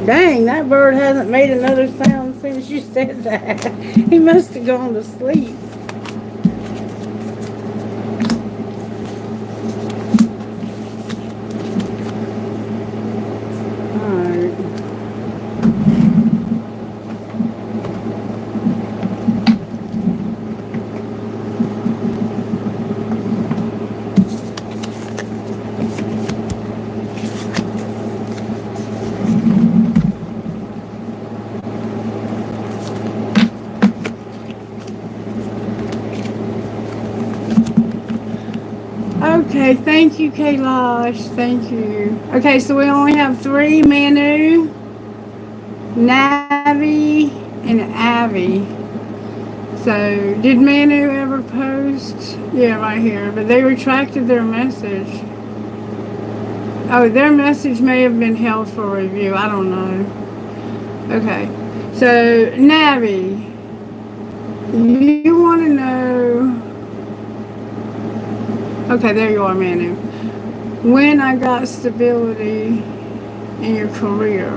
Dang, that bird hasn't made another sound since you said that. He must have gone to sleep. Okay, thank you, Kailash. Thank you. Okay, so we only have 3, Manu, Navi, and Avi. So, did Manu ever post? Yeah, right here. But they retracted their message. Oh, their message may have been held for review. I don't know. Okay. So, Navi, you want to know... Okay, there you are, Manu. When I got stability in your career.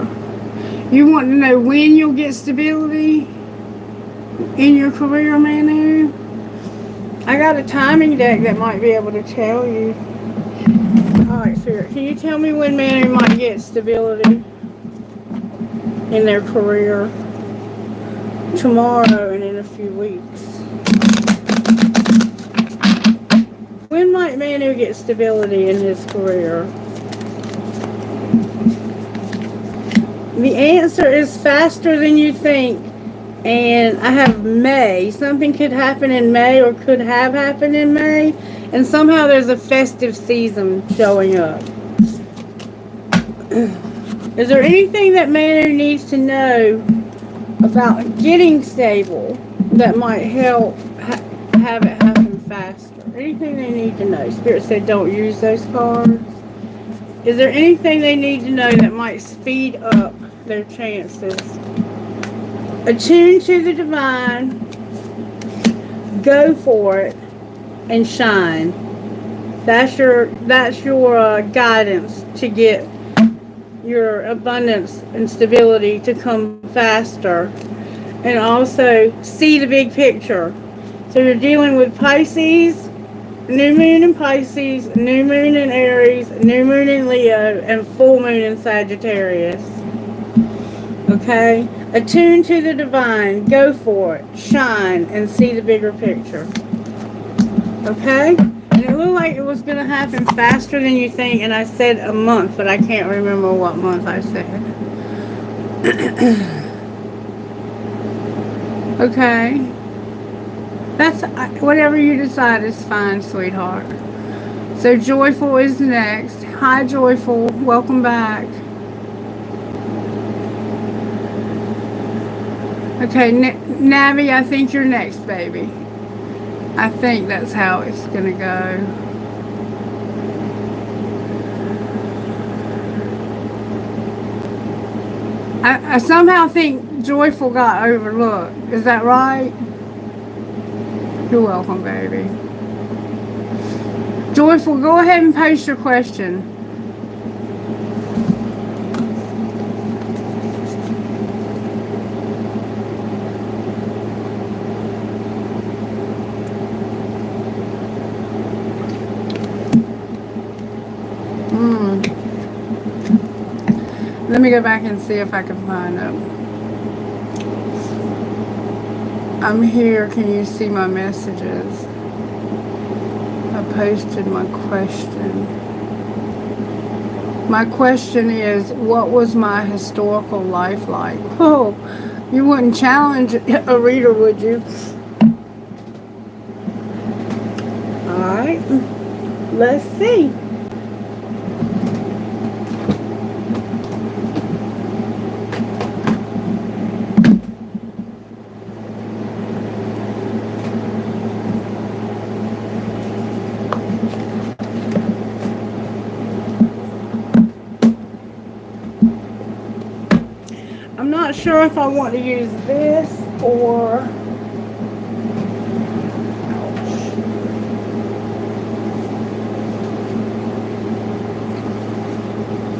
You want to know when you'll get stability in your career, Manu? I got a timing deck that might be able to tell you. Alright, Spirit, can you tell me when Manny might get stability in their career? Tomorrow and in a few weeks. When might Manu get stability in his career? The answer is faster than you think. And I have May. Something could happen in May or could have happened in May. And somehow there's a festive season showing up. Is there anything that Manu needs to know about getting stable that might help have it happen faster? Anything they need to know? Spirit said don't use those cards. Is there anything they need to know that might speed up their chances? Attune to the divine, go for it, and shine. That's your guidance to get your abundance and stability to come faster. And also see the big picture. So you're dealing with Pisces, new moon in Pisces, new moon in Aries, new moon in Leo, and full moon in Sagittarius. Okay? Attune to the divine, go for it, shine, and see the bigger picture. Okay? And it looked like it was going to happen faster than you think, and I said a month, but I can't remember what month I said. Okay. That's whatever you decide is fine, sweetheart. So Joyful is next. Hi, Joyful. Welcome back. Okay, Navi, I think you're next, baby. I think that's how it's going to go. I somehow think Joyful got overlooked. Is that right? You're welcome, baby. Joyful, go ahead and post your question. Let me go back and see if I can find them. I'm here. Can you see my messages? I posted my question. My question is, what was my historical life like? Oh, you wouldn't challenge a reader, would you? Alright. Let's see. I'm not sure if I want to use this or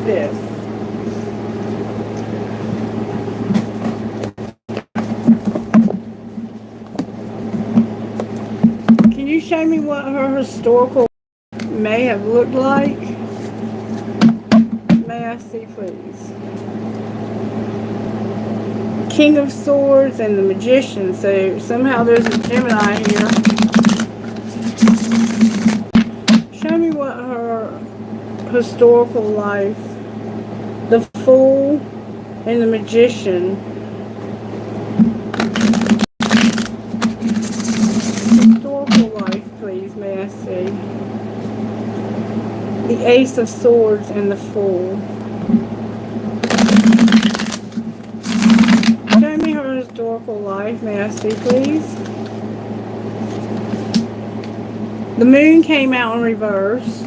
this. Can you show me what her historical may have looked like? May I see, please? King of Swords and the Magician. So somehow there's a Gemini here. Show me what her historical life, the Fool and the Magician. Historical life, please, may I see? The Ace of Swords and the Fool. Show me her historical life, may I see, please? The Moon came out in reverse.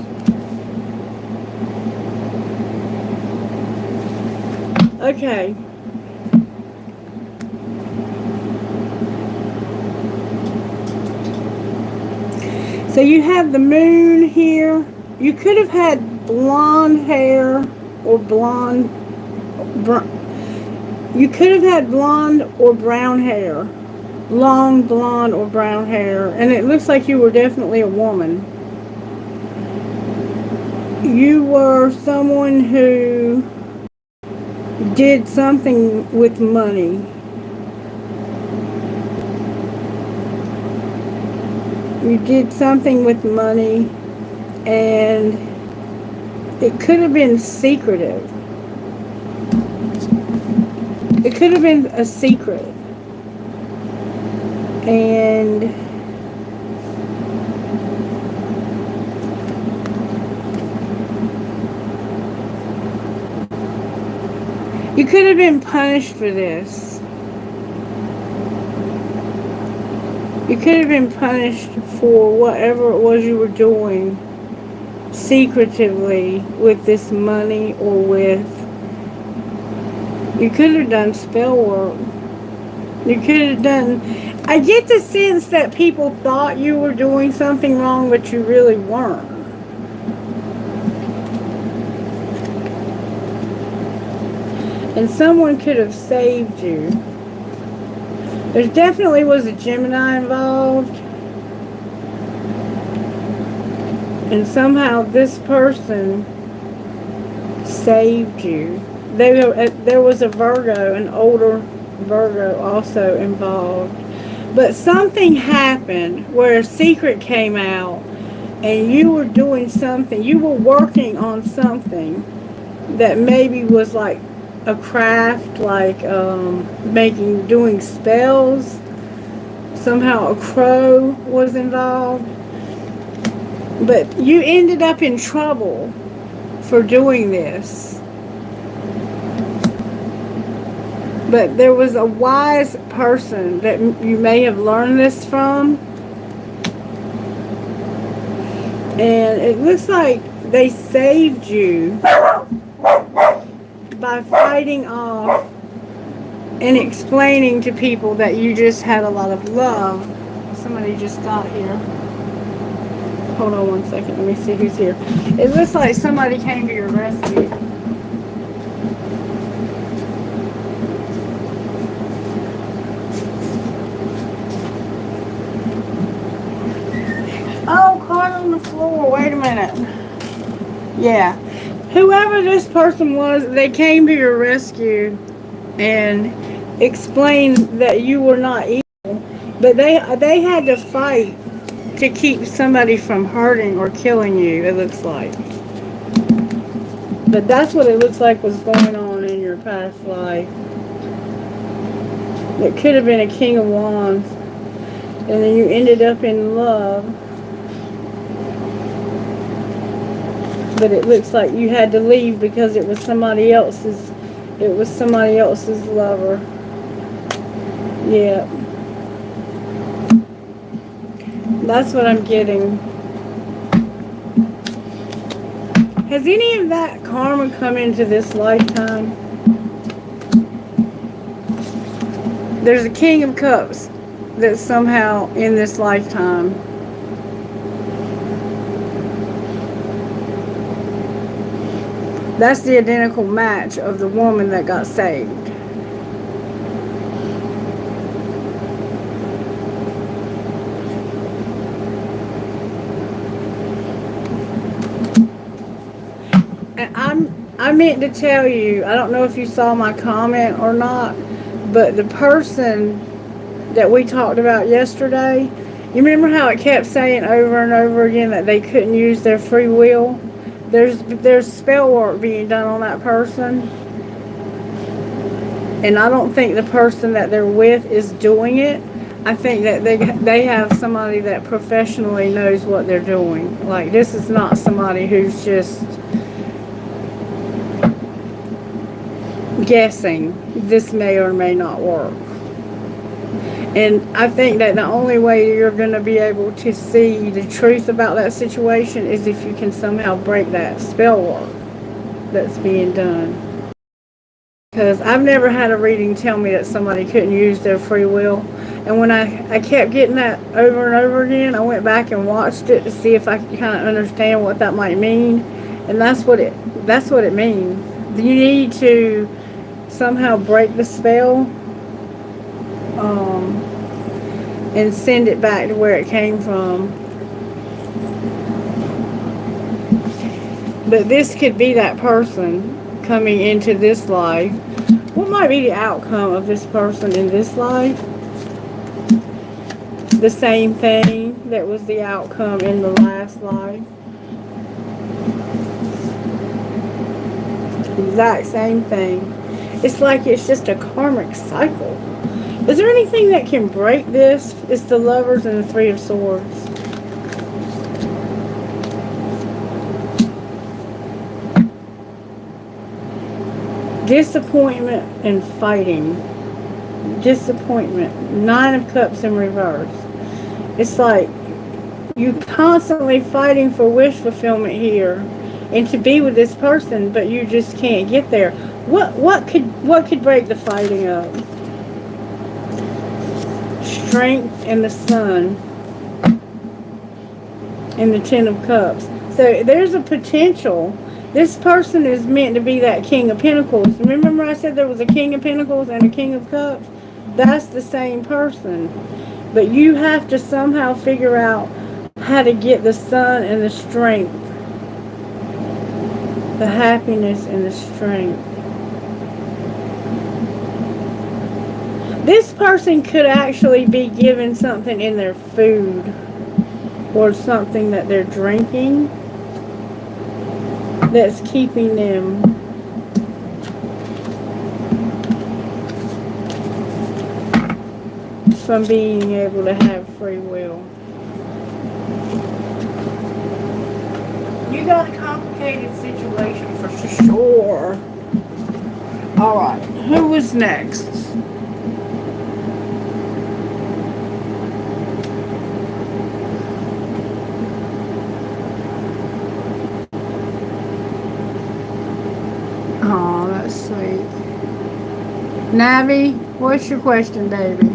Okay. So you have the Moon here. You could have had blonde hair or you could have had blonde or brown hair. Long blonde or brown hair. And it looks like you were definitely a woman. you were someone who did something with money. You did something with money, and it could have been secretive. It could have been a secret. And you could have been punished for this. You could have been punished for whatever it was you were doing secretively with this money, or with, you could have done spell work. You could have done, I get the sense that people thought you were doing something wrong, but you really weren't. And someone could have saved you. There definitely was a Gemini involved. And somehow this person saved you. There was a Virgo, an older Virgo also involved. But something happened where a secret came out, and you were doing something. You were working on something that maybe was like a craft, like doing spells. Somehow a crow was involved. But you ended up in trouble for doing this. But there was a wise person that you may have learned this from. And it looks like they saved you by fighting off and explaining to people that you just had a lot of love. Somebody just got here. Hold on one second. Let me see who's here. It looks like somebody came to your rescue. Oh, caught on the floor. Wait a minute. Yeah. Whoever this person was, they came to your rescue and explained that you were not evil. But they had to fight to keep somebody from hurting or killing you, it looks like. But that's what it looks like was going on in your past life. It could have been a King of Wands. And then you ended up in love. But it looks like you had to leave because it was somebody else's lover. Yeah. That's what I'm getting. Has any of that karma come into this lifetime? There's a King of Cups that's somehow in this lifetime. That's the identical match of the woman that got saved. And I meant to tell you, I don't know if you saw my comment or not, but the person that we talked about yesterday, you remember how it kept saying over and over again that they couldn't use their free will? There's spell work being done on that person. And I don't think the person that they're with is doing it. I think that they have somebody that professionally knows what they're doing. Like, this is not somebody who's just guessing this may or may not work. And I think that the only way you're going to be able to see the truth about that situation is if you can somehow break that spell work that's being done. Because I've never had a reading tell me that somebody couldn't use their free will. And when I kept getting that over and over again, I went back and watched it to see if I could kind of understand what that might mean. And that's what it means. You need to somehow break the spell and send it back to where it came from. But this could be that person coming into this life. What might be the outcome of this person in this life? The same thing that was the outcome in the last life. Exact same thing. It's like it's just a karmic cycle. Is there anything that can break this? It's the Lovers and the Three of Swords. Disappointment and fighting. Disappointment. Nine of Cups in reverse. It's like you constantly fighting for wish fulfillment here and to be with this person, but you just can't get there. What could break the fighting up? Strength and the Sun and the Ten of Cups. So there's a potential. This person is meant to be that King of Pentacles. Remember I said there was a King of Pentacles and a King of Cups? That's the same person. But you have to somehow figure out how to get the Sun and the strength. The happiness and the strength. This person could actually be given something in their food or something that they're drinking that's keeping them from being able to have free will. You got a complicated situation for sure. Alright, who was next? Oh, that's sweet. Navi, what's your question, baby?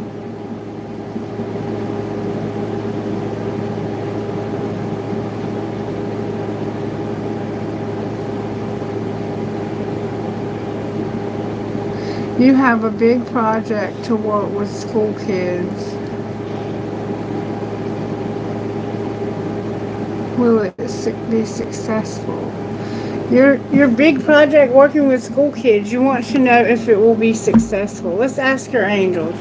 You have a big project to work with school kids. Will it be successful? Your big project working with school kids, you want to know if it will be successful. Let's ask your angels.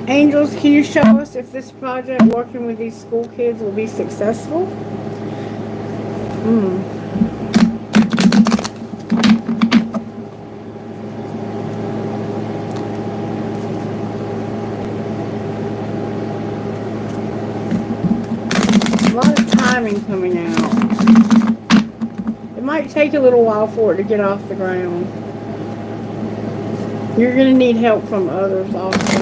Angels, can you show us if this project working with these school kids will be successful? A lot of timing coming out. It might take a little while for it to get off the ground. You're going to need help from others also.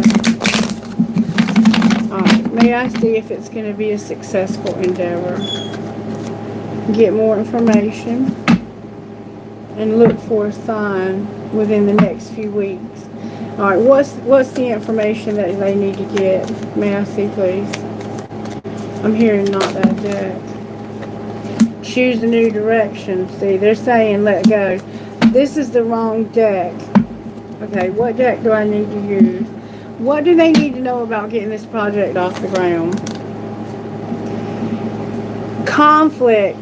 Alright, may I see if it's going to be a successful endeavor? Get more information and look for a sign within the next few weeks. Alright, what's the information that they need to get? May I see, please? I'm hearing not that deck. Choose a new direction. See, they're saying let go. This is the wrong deck. Okay, what deck do I need to use? What do they need to know about getting this project off the ground? Conflict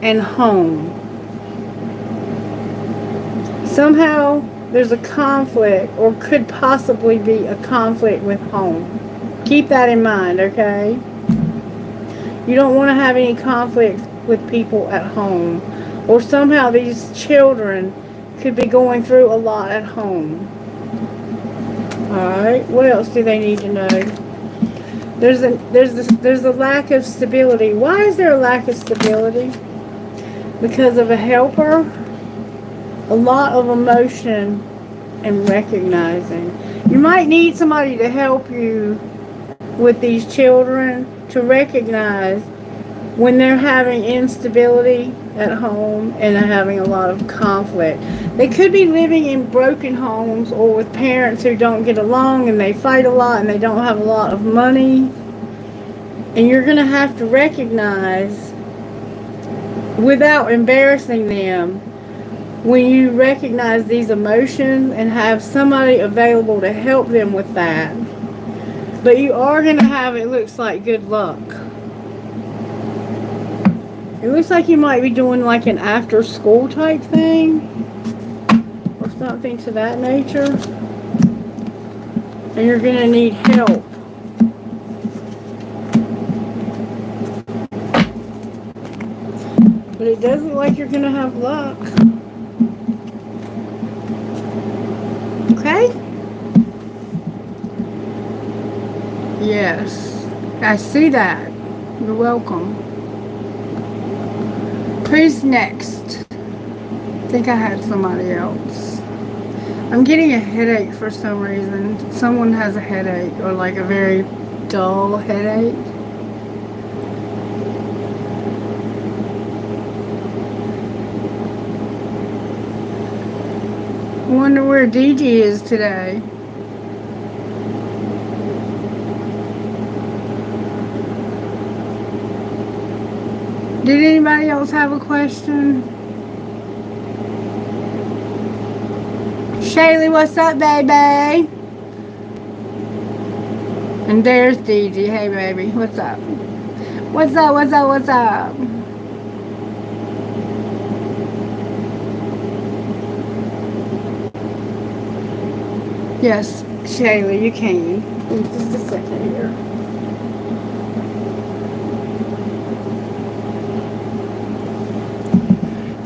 and home. Somehow there's a conflict, or could possibly be a conflict with home. Keep that in mind, okay? You don't want to have any conflicts with people at home, or somehow these children could be going through a lot at home. Alright, what else do they need to know? There's a lack of stability. Why is there a lack of stability? Because of a helper. A lot of emotion and recognizing. You might need somebody to help you with these children to recognize when they're having instability at home and they're having a lot of conflict. They could be living in broken homes or with parents who don't get along and they fight a lot and they don't have a lot of money. And you're going to have to recognize, without embarrassing them, when you recognize these emotions and have somebody available to help them with that. But you are going to have, it looks like, good luck. It looks like you might be doing like an after school type thing or something to that nature. And you're going to need help. But it does look like you're going to have luck. Okay? Yes. I see that. You're welcome. Who's next? I think I had somebody else. I'm getting a headache for some reason. Someone has a headache or like a very dull headache. I wonder where DG is today. Did anybody else have a question? Shaylee, what's up, baby? And there's DG. Hey, baby. What's up? What's up, what's up, what's up? Yes, Shaylee, you can. Just a second here.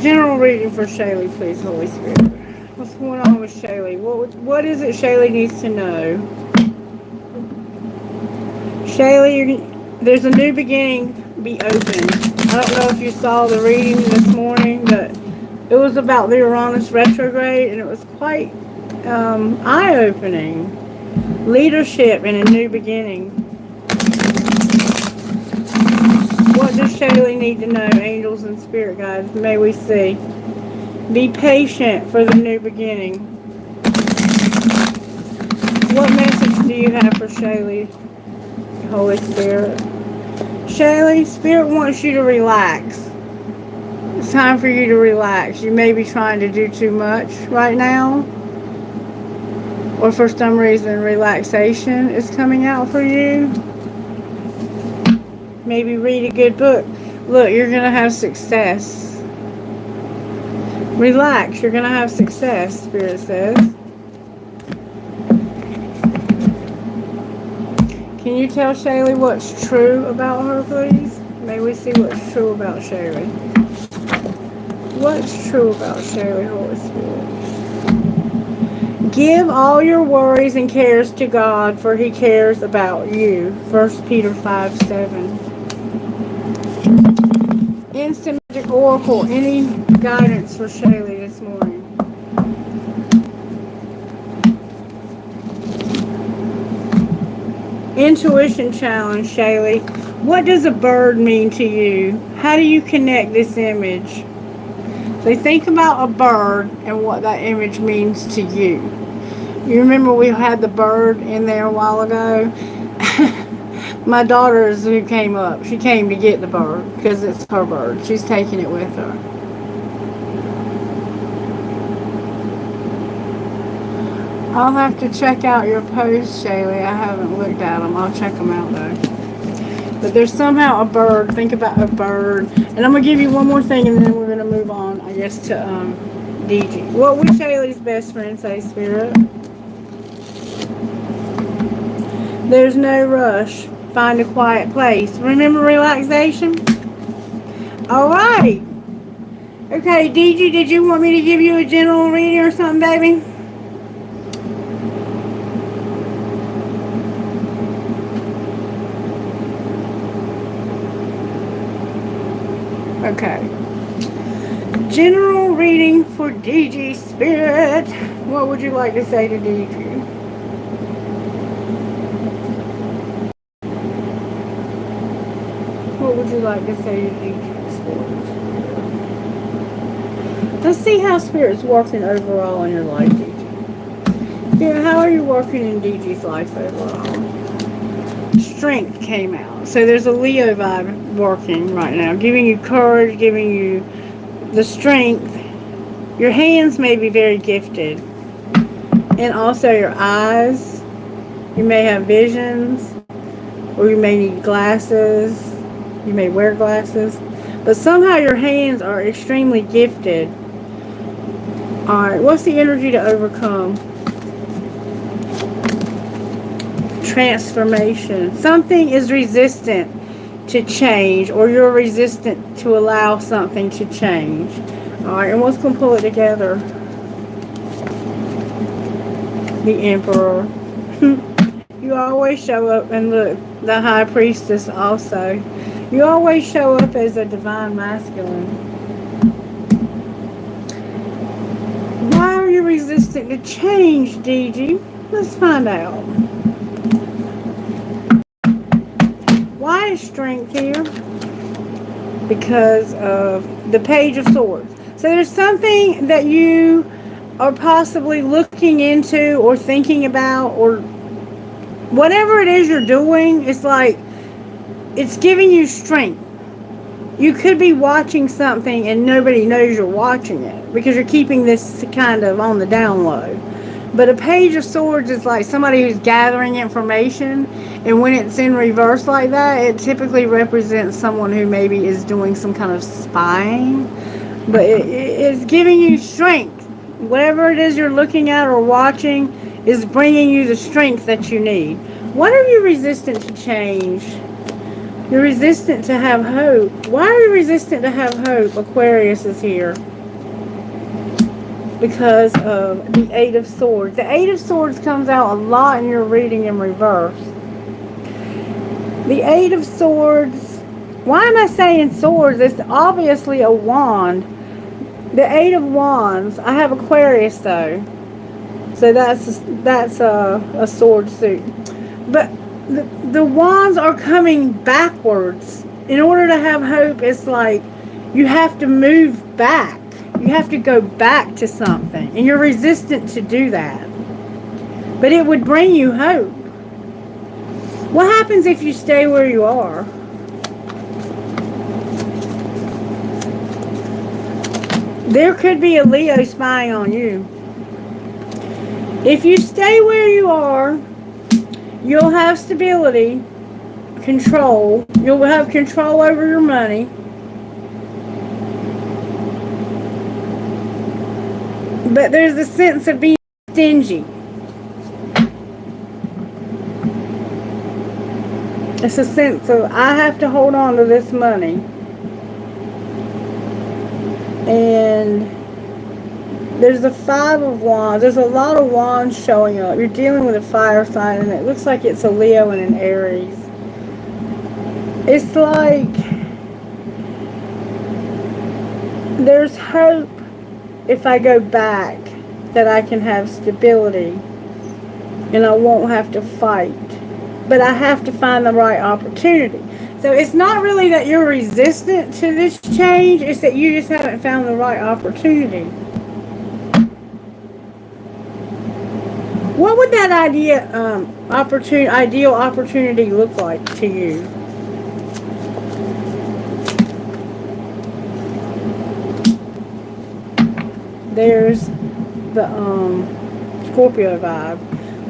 General reading for Shaylee, please, Holy Spirit. What's going on with Shaylee? What is it Shaylee needs to know? Shaylee, there's a new beginning. Be open. I don't know if you saw the reading this morning, but it was about the Uranus retrograde, and it was quite eye-opening. Leadership and a new beginning. What does Shaylee need to know, angels and spirit guides? May we see. Be patient for the new beginning. What message do you have for Shaylee, Holy Spirit? Shaylee, Spirit wants you to relax. It's time for you to relax. You may be trying to do too much right now. Or for some reason, relaxation is coming out for you. Maybe read a good book. Look, you're going to have success. Relax, you're going to have success, Spirit says. Can you tell Shaylee what's true about her, please? May we see what's true about Shaylee. What's true about Shaylee, Holy Spirit? Give all your worries and cares to God, for He cares about you. 1 Peter 5:7. Instant Magic Oracle, any guidance for Shaylee this morning? Intuition challenge, Shaylee. What does a bird mean to you? How do you connect this image? So think about a bird and what that image means to you. You remember we had the bird in there a while ago? My daughter is who came up. She came to get the bird because it's her bird. She's taking it with her. I'll have to check out your posts, Shaylee. I haven't looked at them. I'll check them out though. But there's somehow a bird. Think about a bird. And I'm going to give you one more thing and then we're going to move on, I guess, to DG. What would Shaylee's best friend say, Spirit? There's no rush. Find a quiet place. Remember relaxation? Alright. Okay, DG, did you want me to give you a general reading or something, baby? Okay. General reading for DG Spirit. What would you like to say to DG? What would you like to say to DG Spirit? Let's see how Spirit's working overall in your life, DG. Spirit, how are you working in DG's life overall? Strength came out. So there's a Leo vibe working right now, giving you courage, giving you the strength. Your hands may be very gifted. And also your eyes. You may have visions. Or you may need glasses. You may wear glasses. But somehow your hands are extremely gifted. Alright, what's the energy to overcome? Transformation. Something is resistant to change, or you're resistant to allow something to change. Alright, and what's going to pull it together? The Emperor. You always show up, and look, the High Priestess also. You always show up as a divine masculine. Why are you resistant to change, DG? Let's find out. Why is strength here? Because of the Page of Swords. So there's something that you are possibly looking into or thinking about, or whatever it is you're doing. It's like it's giving you strength. You could be watching something and nobody knows you're watching it because you're keeping this kind of on the down low. But a Page of Swords is like somebody who's gathering information, and when it's in reverse like that, it typically represents someone who maybe is doing some kind of spying. But it's giving you strength. Whatever it is you're looking at or watching is bringing you the strength that you need. What are you resistant to change? You're resistant to have hope. Why are you resistant to have hope? Aquarius is here. Because of the Eight of Swords. The Eight of Swords comes out a lot in your reading in reverse. The Eight of Swords. Why am I saying swords? It's obviously a wand. The Eight of Wands. I have Aquarius though. So that's a sword suit. But the wands are coming backwards. In order to have hope, it's like you have to move back. You have to go back to something. And you're resistant to do that. But it would bring you hope. What happens if you stay where you are? There could be a Leo spying on you. If you stay where you are, you'll have stability, control. You'll have control over your money. But there's a sense of being stingy. It's a sense of, I have to hold on to this money. And there's the Five of Wands. There's a lot of wands showing up. You're dealing with a fire sign, and it looks like it's a Leo and an Aries. It's like there's hope. If I go back, that I can have stability and I won't have to fight. But I have to find the right opportunity. So it's not really that you're resistant to this change, it's that you just haven't found the right opportunity. What would that ideal opportunity look like to you? There's the Scorpio vibe.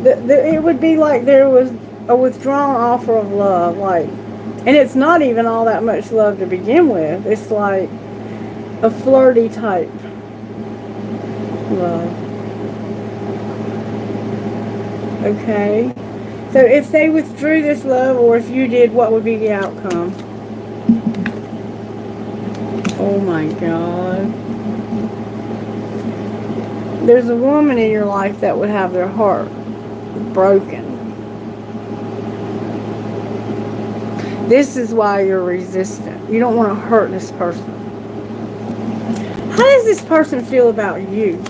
It would be like there was a withdrawn offer of love, like, and it's not even all that much love to begin with. It's like a flirty type love. Okay. So if they withdrew this love, or if you did, what would be the outcome? Oh my God. There's a woman in your life that would have their heart broken. This is why you're resistant. You don't want to hurt this person. How does this person feel about you?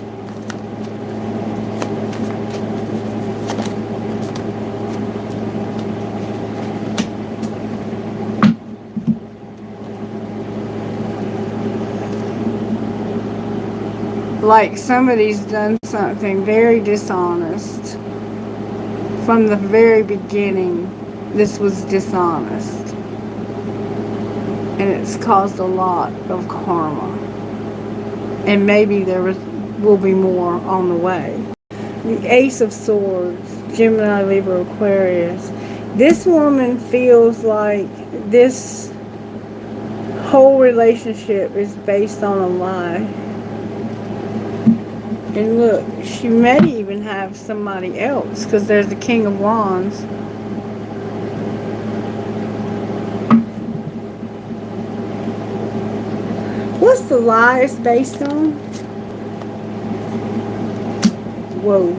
Like somebody's done something very dishonest. From the very beginning, this was dishonest. And it's caused a lot of karma. And maybe will be more on the way. The Ace of Swords, Gemini, Libra, Aquarius. This woman feels like this whole relationship is based on a lie. And look, she may even have somebody else, because there's the King of Wands. What's the lie it's based on? Whoa.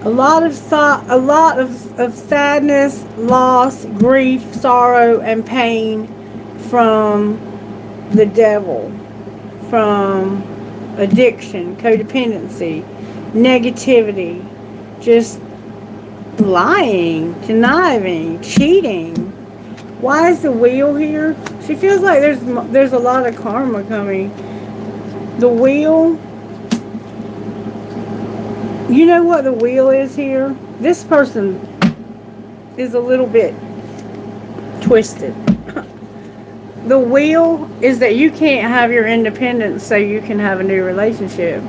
A lot of sadness, loss, grief, sorrow, and pain from the devil, from addiction, codependency, negativity, just lying, conniving, cheating. Why is the wheel here? She feels like there's a lot of karma coming. The wheel. You know what the wheel is here? This person is a little bit twisted. The wheel is that you can't have your independence so you can have a new relationship.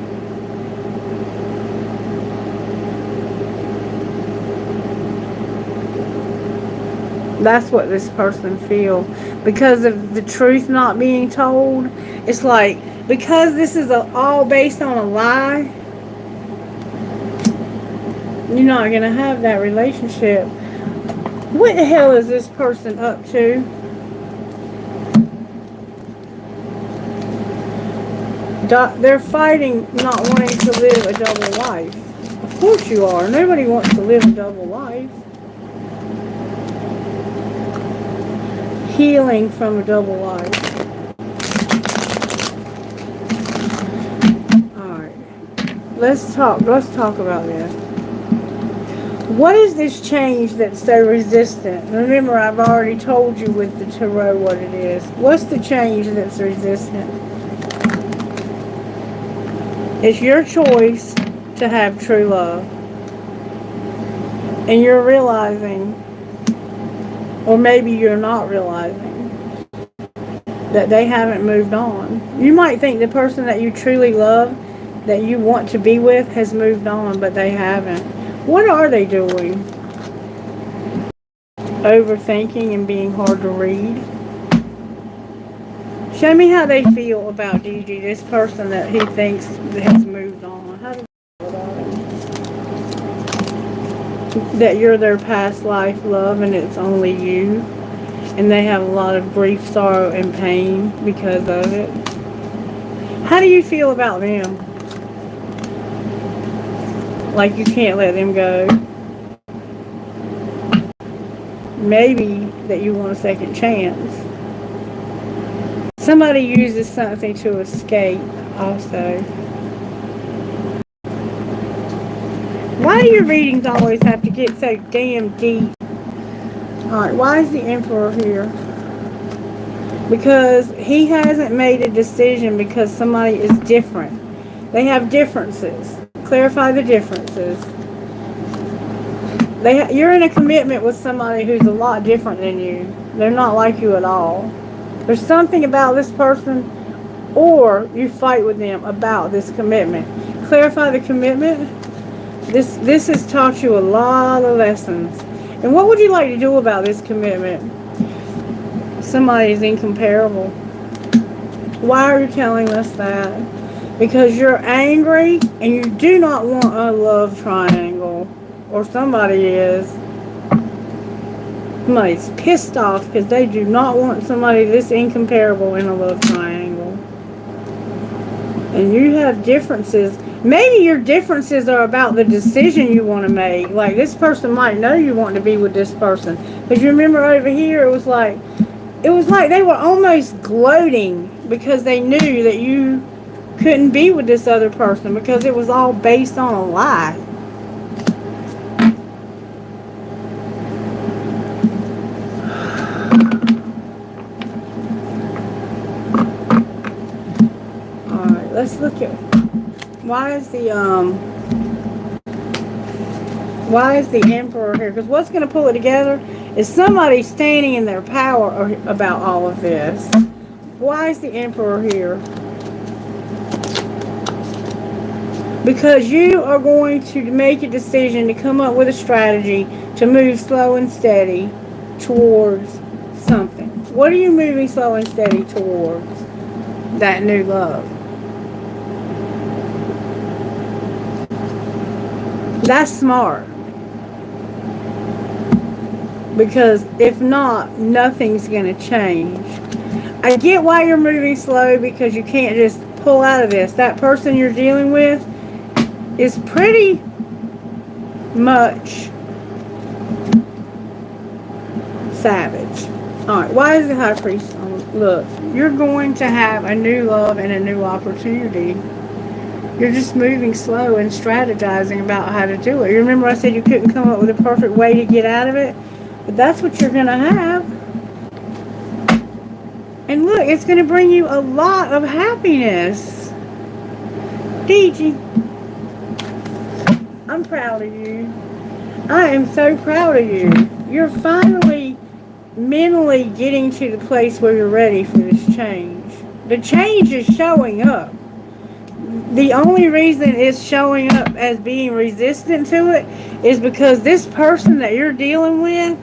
That's what this person feels. Because of the truth not being told, it's like, because this is all based on a lie, you're not going to have that relationship. What the hell is this person up to? They're fighting not wanting to live a double life. Of course you are. Nobody wants to live a double life. Healing from a double life. Alright. Let's talk about this. What is this change that's so resistant? Remember, I've already told you with the tarot what it is. What's the change that's resistant? It's your choice to have true love. And you're realizing, or maybe you're not realizing, that they haven't moved on. You might think the person that you truly love, that you want to be with, has moved on, but they haven't. What are they doing? Overthinking and being hard to read. Show me how they feel about Gigi, this person that he thinks has moved on. How do they feel about it? That you're their past life love and it's only you. And they have a lot of grief, sorrow, and pain because of it. How do you feel about them? Like you can't let them go. Maybe that you want a second chance. Somebody uses something to escape also. Why do your readings always have to get so damn deep? Alright, why is the Emperor here? Because he hasn't made a decision because somebody is different. They have differences. Clarify the differences. You're in a commitment with somebody who's a lot different than you. They're not like you at all. There's something about this person, or you fight with them about this commitment. Clarify the commitment. This has taught you a lot of lessons. And what would you like to do about this commitment? Somebody is incomparable. Why are you telling us that? Because you're angry and you do not want a love triangle. Or somebody is. Somebody's pissed off because they do not want somebody this incomparable in a love triangle. And you have differences. Maybe your differences are about the decision you want to make. Like this person might know you want to be with this person. Because you remember over here, it was like they were almost gloating because they knew that you couldn't be with this other person because it was all based on a lie. Alright, let's look at why is the Emperor here? Because what's going to pull it together is somebody standing in their power about all of this. Why is the Emperor here? Because you are going to make a decision to come up with a strategy to move slow and steady towards something. What are you moving slow and steady towards? That new love. That's smart. Because if not, nothing's going to change. I get why you're moving slow, because you can't just pull out of this. That person you're dealing with is pretty much savage. Alright, why is the High Priest on? Look, you're going to have a new love and a new opportunity. You're just moving slow and strategizing about how to do it. You remember I said you couldn't come up with a perfect way to get out of it? But that's what you're going to have. And look, it's going to bring you a lot of happiness. DG, I'm proud of you. I am so proud of you. You're finally mentally getting to the place where you're ready for this change. The change is showing up. The only reason it's showing up as being resistant to it is because this person that you're dealing with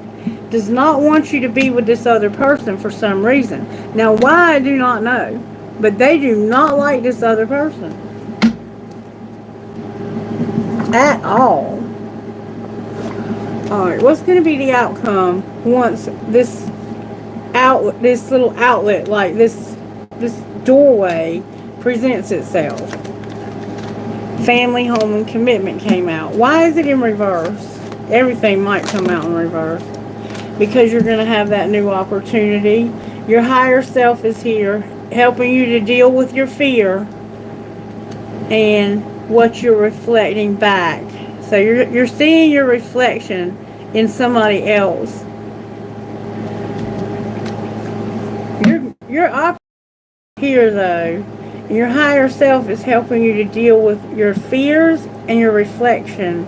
does not want you to be with this other person for some reason. Now, why, I do not know. But they do not like this other person. At all. Alright, what's going to be the outcome once this little outlet, like this doorway, presents itself? Family, home, and commitment came out. Why is it in reverse? Everything might come out in reverse. Because you're going to have that new opportunity. Your higher self is here, helping you to deal with your fear and what you're reflecting back. So you're seeing your reflection in somebody else. You're operating here though. And your higher self is helping you to deal with your fears and your reflection.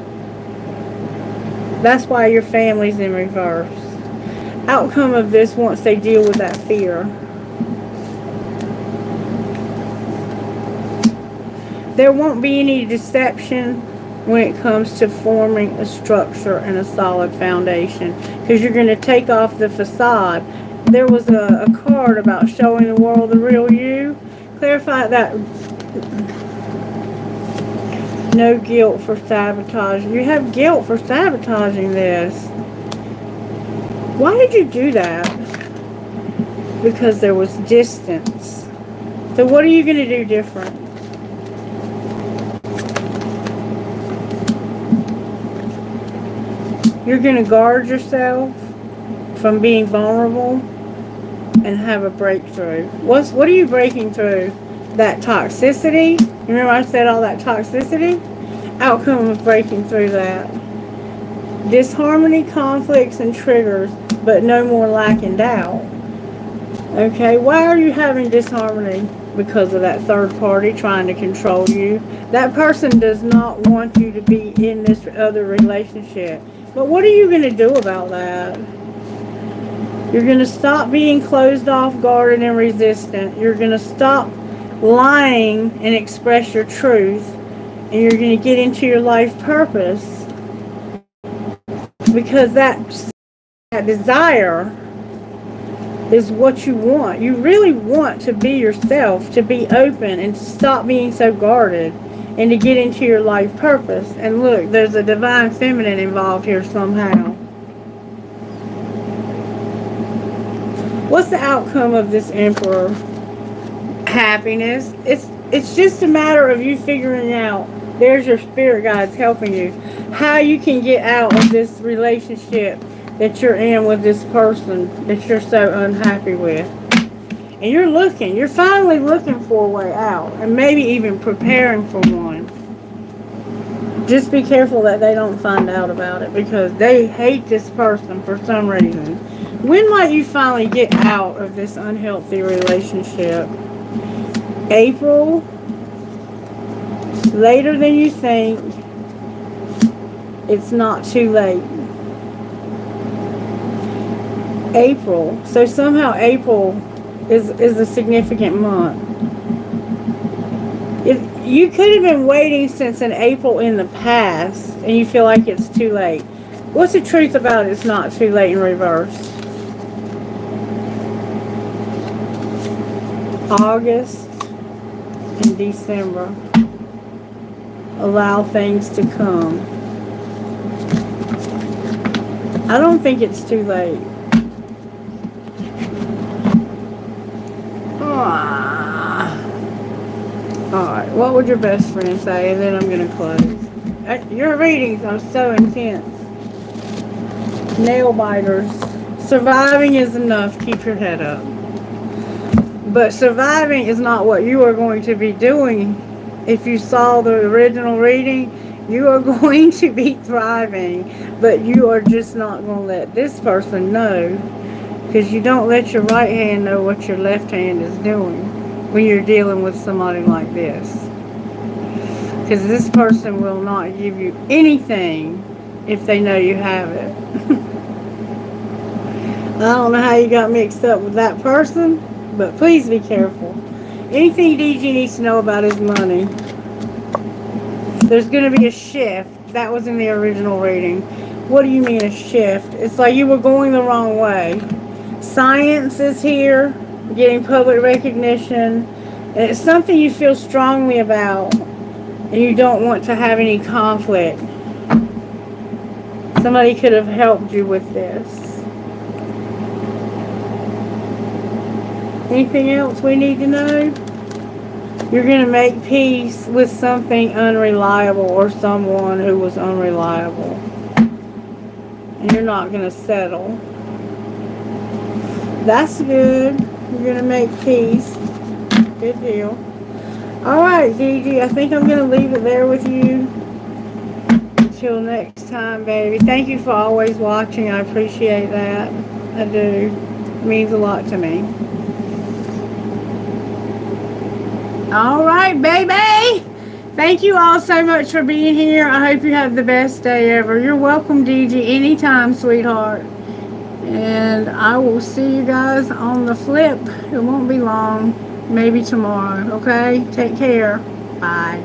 That's why your family's in reverse. Outcome of this once they deal with that fear. There won't be any deception when it comes to forming a structure and a solid foundation, because you're going to take off the facade. There was a card about showing the world the real you. Clarify that. No guilt for sabotage. You have guilt for sabotaging this. Why did you do that? Because there was distance. So what are you going to do different? You're going to guard yourself from being vulnerable and have a breakthrough. What are you breaking through? That toxicity? Remember I said all that toxicity? Outcome of breaking through that. Disharmony, conflicts, and triggers, but no more lack and doubt. Okay, why are you having disharmony? Because of that third party trying to control you. That person does not want you to be in this other relationship. But what are you going to do about that? You're going to stop being closed off, guarded, and resistant. You're going to stop lying and express your truth. And you're going to get into your life purpose. Because that desire is what you want. You really want to be yourself, to be open, and to stop being so guarded, and to get into your life purpose. And look, there's a divine feminine involved here somehow. What's the outcome of this Emperor? Happiness. It's just a matter of you figuring out, there's your spirit guides helping you, how you can get out of this relationship that you're in with this person that you're so unhappy with. And you're finally looking for a way out, and maybe even preparing for one. Just be careful that they don't find out about it, because they hate this person for some reason. When might you finally get out of this unhealthy relationship? April? Later than you think. It's not too late. April. So somehow April is a significant month. If you could have been waiting since an April in the past and you feel like it's too late. What's the truth about it's not too late in reverse? August and December. Allow things to come. I don't think it's too late. Alright, what would your best friend say? And then I'm going to close. Your readings are so intense. Nail biters. Surviving is enough. Keep your head up. But surviving is not what you are going to be doing. If you saw the original reading, you are going to be thriving. But you are just not going to let this person know. Because you don't let your right hand know what your left hand is doing when you're dealing with somebody like this. Because this person will not give you anything if they know you have it. I don't know how you got mixed up with that person, but please be careful. Anything DG needs to know about is money. There's going to be a shift. That was in the original reading. What do you mean a shift? It's like you were going the wrong way. Science is here, getting public recognition. And it's something you feel strongly about, and you don't want to have any conflict. Somebody could have helped you with this. Anything else we need to know? You're going to make peace with something unreliable or someone who was unreliable. And you're not going to settle. That's good. You're going to make peace. Good deal. Alright, DG, I think I'm going to leave it there with you. Until next time, baby. Thank you for always watching. I appreciate that. I do. It means a lot to me. Alright, baby. Thank you all so much for being here. I hope you have the best day ever. You're welcome, DG, anytime, sweetheart. And I will see you guys on the flip. It won't be long. Maybe tomorrow. Okay? Take care. Bye.